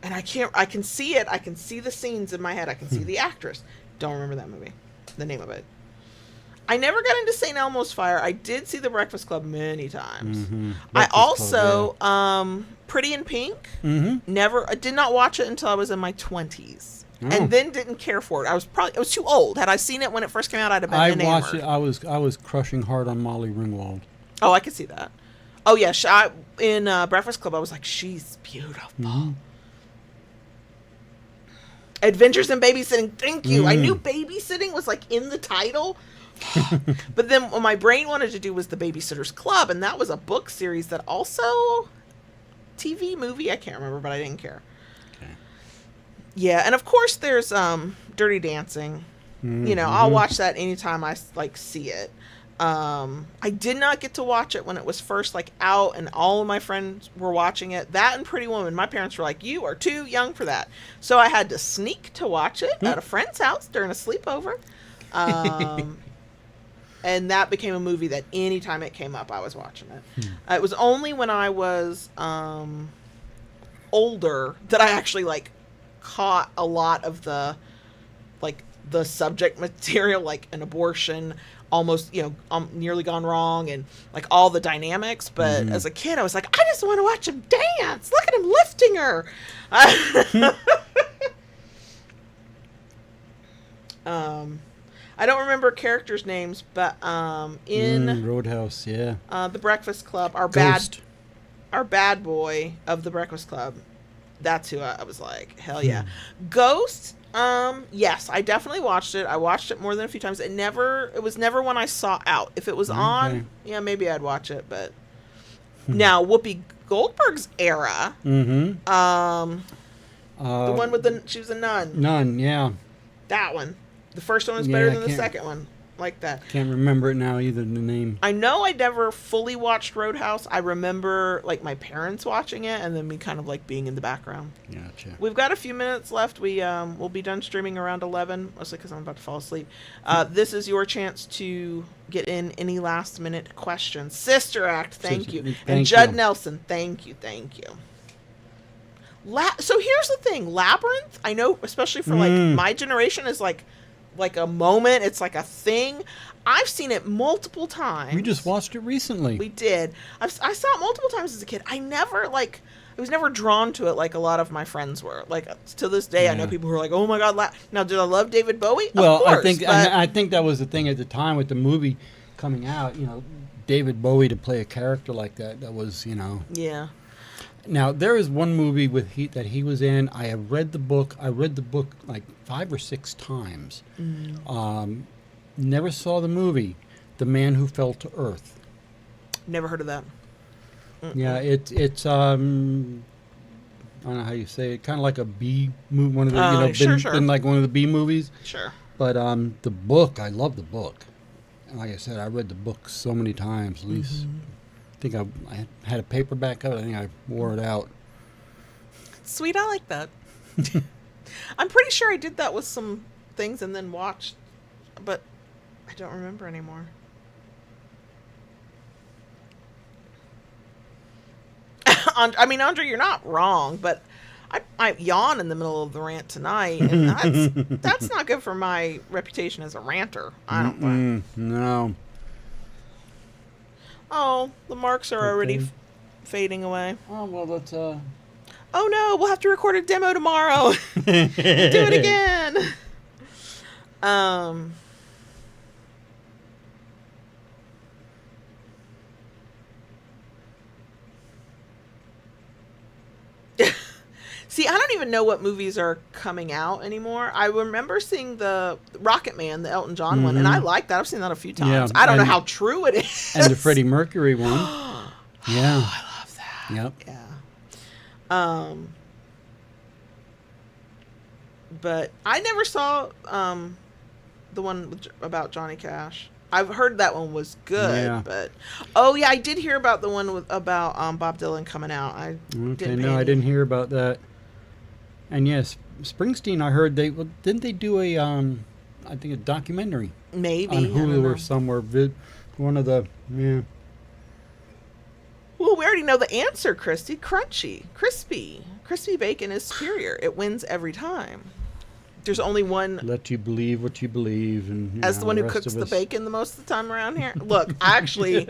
And I can see it. I can see the scenes in my head. I can see the actress. Don't remember that movie, the name of it. I never got into St. Elmo's Fire. I did see The Breakfast Club many times. I also, Pretty in Pink, I did not watch it until I was in my 20s. And then didn't care for it. I was too old. Had I seen it when it first came out, I'd have been enamored. I watched it. I was crushing hard on Molly Ringwald. Oh, I could see that. Oh yeah, in Breakfast Club, I was like, she's beautiful. Adventures in Babysitting. Thank you. I knew babysitting was like in the title. But then what my brain wanted to do was The Babysitter's Club, and that was a book series that also TV movie, I can't remember, but I didn't care. Okay. Yeah, and of course there's Dirty Dancing. You know, I'll watch that anytime I see it. I did not get to watch it when it was first out and all of my friends were watching it. That and Pretty Woman. My parents were like, you are too young for that. So I had to sneak to watch it at a friend's house during a sleepover. And that became a movie that anytime it came up, I was watching it. It was only when I was older that I actually caught a lot of the subject material, like an abortion, almost, nearly gone wrong, and all the dynamics. But as a kid, I was like, I just want to watch him dance. Look at him lifting her. I don't remember characters' names, but in Roadhouse, yeah, The Breakfast Club, our bad boy of The Breakfast Club, that's who I was like, hell yeah. Ghost. Yes, I definitely watched it. I watched it more than a few times. It was never one I sought out. If it was on, yeah, maybe I'd watch it, but now Whoopi Goldberg's era, the one with she was a nun. Nun, yeah. That one. The first one was better than the second one. Like that. Can't remember it now either, the name. I know I never fully watched Roadhouse. I remember my parents watching it and then me kind of being in the background. Gotcha. We've got a few minutes left. We'll be done streaming around 11, mostly because I'm about to fall asleep. This is your chance to get in any last minute questions. Sister Act, thank you. And Judd Nelson, thank you. So here's the thing, Labyrinth, I know especially for my generation is like a moment. It's like a thing. I've seen it multiple times. We just watched it recently. We did. I saw it multiple times as a kid. I was never drawn to it like a lot of my friends were. To this day, I know people who are like, "Oh my God!" Now, did I love David Bowie? Well, of course, I think that was the thing at the time with the movie coming out. David Bowie to play a character like that. That was, Yeah. Now, there is one movie that he was in. I have read the book. I read the book 5 or 6 times. Never saw the movie. The Man Who Fell to Earth. Never heard of that. Yeah, it's I don't know how you say it. Kind of like a B movie. One of the sure. been like one of the B movies. Sure. But the book, I love the book. And like I said, I read the book so many times. At least. I think I had a paperback of it. I think I wore it out. Sweet, I like that. I'm pretty sure I did that with some things and then watched, but I don't remember anymore. Andre, you're not wrong, but I yawn in the middle of the rant tonight, and that's not good for my reputation as a ranter. I don't think. No. Oh, the marks are already fading away. Oh, well, let's... Oh, no, we'll have to record a demo tomorrow. Do it again. See, I don't even know what movies are coming out anymore. I remember seeing the Rocket Man, the Elton John one, and I like that. I've seen that a few times. I don't know how true it is. And the Freddie Mercury one. Yeah. Oh, I love that. Yep. Yeah. But I never saw the one about Johnny Cash. I've heard that one was good, but I did hear about the one about Bob Dylan coming out. I didn't hear about that. And yes, Springsteen. I heard didn't they do a I think a documentary maybe on Hulu or somewhere. One of the Well, we already know the answer, Christy. Crispy bacon is superior. It wins every time. There's only one. Let you believe what you believe, and as the one who cooks the bacon the most of the time around here. Look, actually,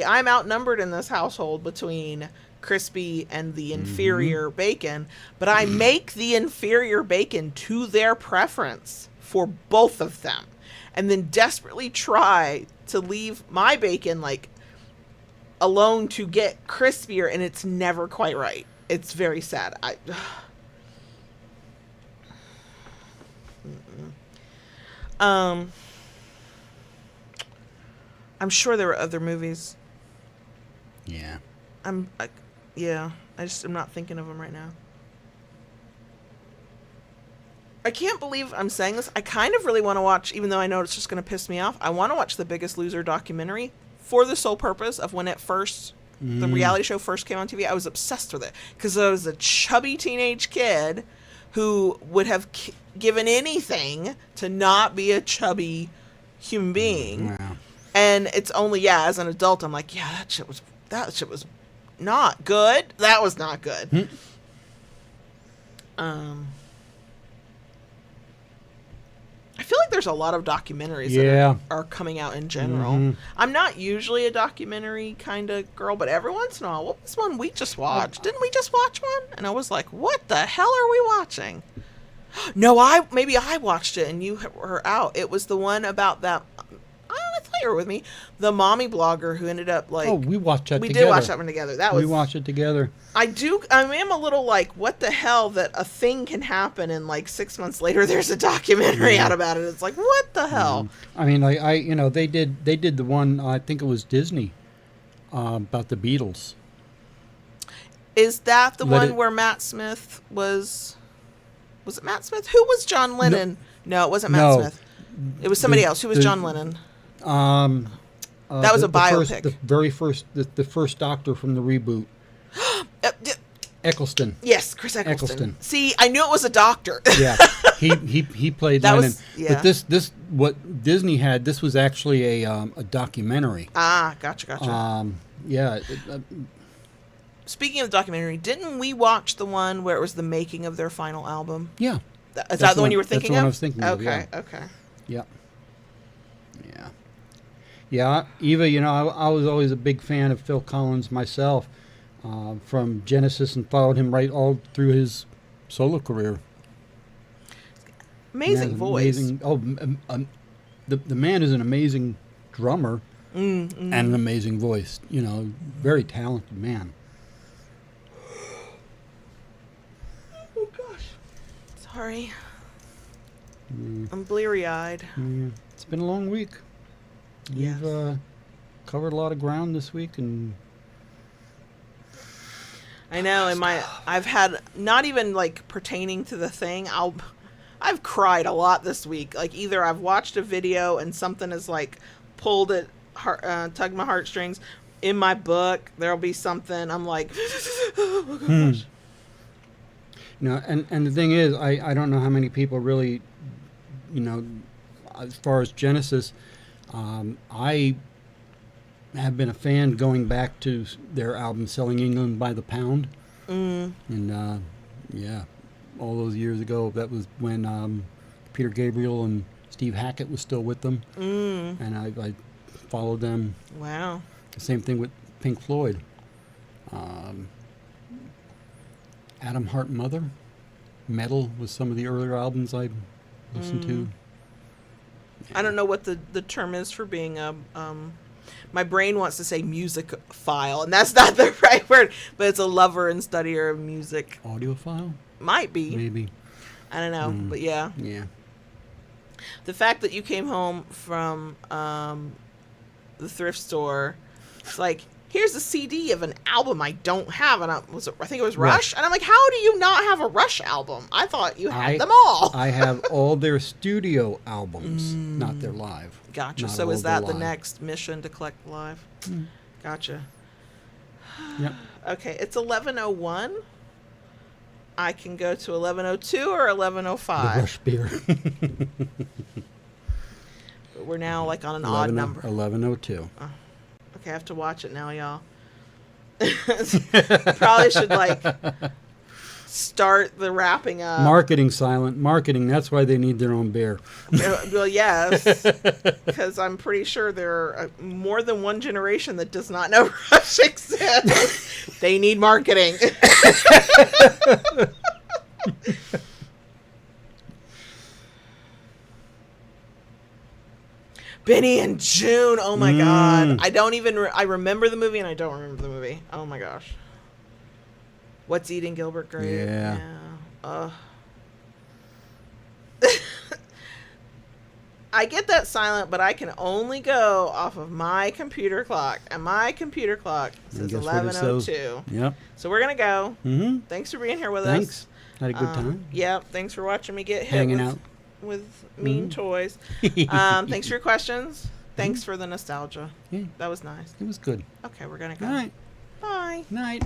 I'm outnumbered in this household between crispy and the inferior bacon, but I make the inferior bacon to their preference for both of them, and then desperately try to leave my bacon alone to get crispier, and it's never quite right. It's very sad. I'm sure there were other movies. Yeah. I'm not thinking of them right now. I can't believe I'm saying this. I kind of really want to watch, even though I know it's just going to piss me off, I want to watch the Biggest Loser documentary for the sole purpose of when the reality show first came on TV. I was obsessed with it because I was a chubby teenage kid who would have given anything to not be a chubby human being. Wow. And it's only, as an adult, I'm like, that shit was not good. That was not good. I feel like there's a lot of documentaries that are coming out in general. I'm not usually a documentary kind of girl, but every once in a while, what was one we just watched? Didn't we just watch one? And I was like, what the hell are we watching? No, maybe I watched it and you were out. It was the one about that. I thought you were with me. The mommy blogger who ended up we watched that together. We did watch that one together. We watched it together. I am a little what the hell that a thing can happen and 6 months later there's a documentary out about it. It's like, what the hell? I mean, they did the one, I think it was Disney, about the Beatles. Is that the one where Matt Smith was it Matt Smith? Who was John Lennon? No, it wasn't Matt Smith. It was somebody else. Who was John Lennon? That was a biopic. The first Doctor from the reboot. Eccleston. Yes, Chris Eccleston. See, I knew it was a doctor. Yeah, he played Lennon. But this what Disney had. This was actually a documentary. Ah, gotcha. Speaking of the documentary, didn't we watch the one where it was the making of their final album? Yeah. Is that the one you were thinking of? That's the one I was thinking of. Okay. Yeah. Yeah, Eva, I was always a big fan of Phil Collins myself, from Genesis, and followed him right all through his solo career. Amazing voice. The man is an amazing drummer and an amazing voice. Very talented man. Oh gosh, sorry, I'm bleary-eyed. It's been a long week. You've covered a lot of ground this week, and I know. I've had, not even pertaining to the thing. I've cried a lot this week. Either I've watched a video and something has pulled it, tugged my heartstrings. In my book, there'll be something. I'm like, oh gosh. And the thing is, I don't know how many people really, as far as Genesis. I have been a fan going back to their album Selling England by the Pound. And, all those years ago, that was when Peter Gabriel and Steve Hackett was still with them. And I followed them. Wow. The same thing with Pink Floyd. Adam Hart Mother. Metal was some of the earlier albums I listened to. I don't know what the term is for being a My brain wants to say music file, and that's not the right word, but it's a lover and studier of music. Audiophile? Might be. Maybe. I don't know, but yeah. Yeah. The fact that you came home from the thrift store, it's like, here's a CD of an album I don't have, and I think it was Rush, and I'm like, how do you not have a Rush album? I thought you had them all. I have all their studio albums, not their live. Gotcha. Not So all is their that the live. next mission to collect live? Gotcha. Yep. Okay, it's 11:01. I can go to 11:02 or 11:05. The Rush beer. But we're now like on an odd number. 11:02. Okay, I have to watch it now, y'all. Probably should like start the wrapping up. Marketing silent. Marketing. That's why they need their own beer. Well, yes, because I'm pretty sure there are more than one generation that does not know Rush exists. They need marketing. Benny and June. Oh my God. I don't even. I remember the movie and I don't remember the movie. Oh my gosh. What's Eating Gilbert Grape? Yeah. I get that silent, but I can only go off of my computer clock, and my computer clock says 11:02. Yep. So we're gonna go. Mm-hmm. Thanks for being here with Thanks. us. Had a good time. Yeah. Thanks for watching me get hit Hanging out with mean toys. Thanks for your questions. Thanks for the nostalgia. Yeah. That was nice. It was good. Okay, we're gonna go. All right. Bye. Night.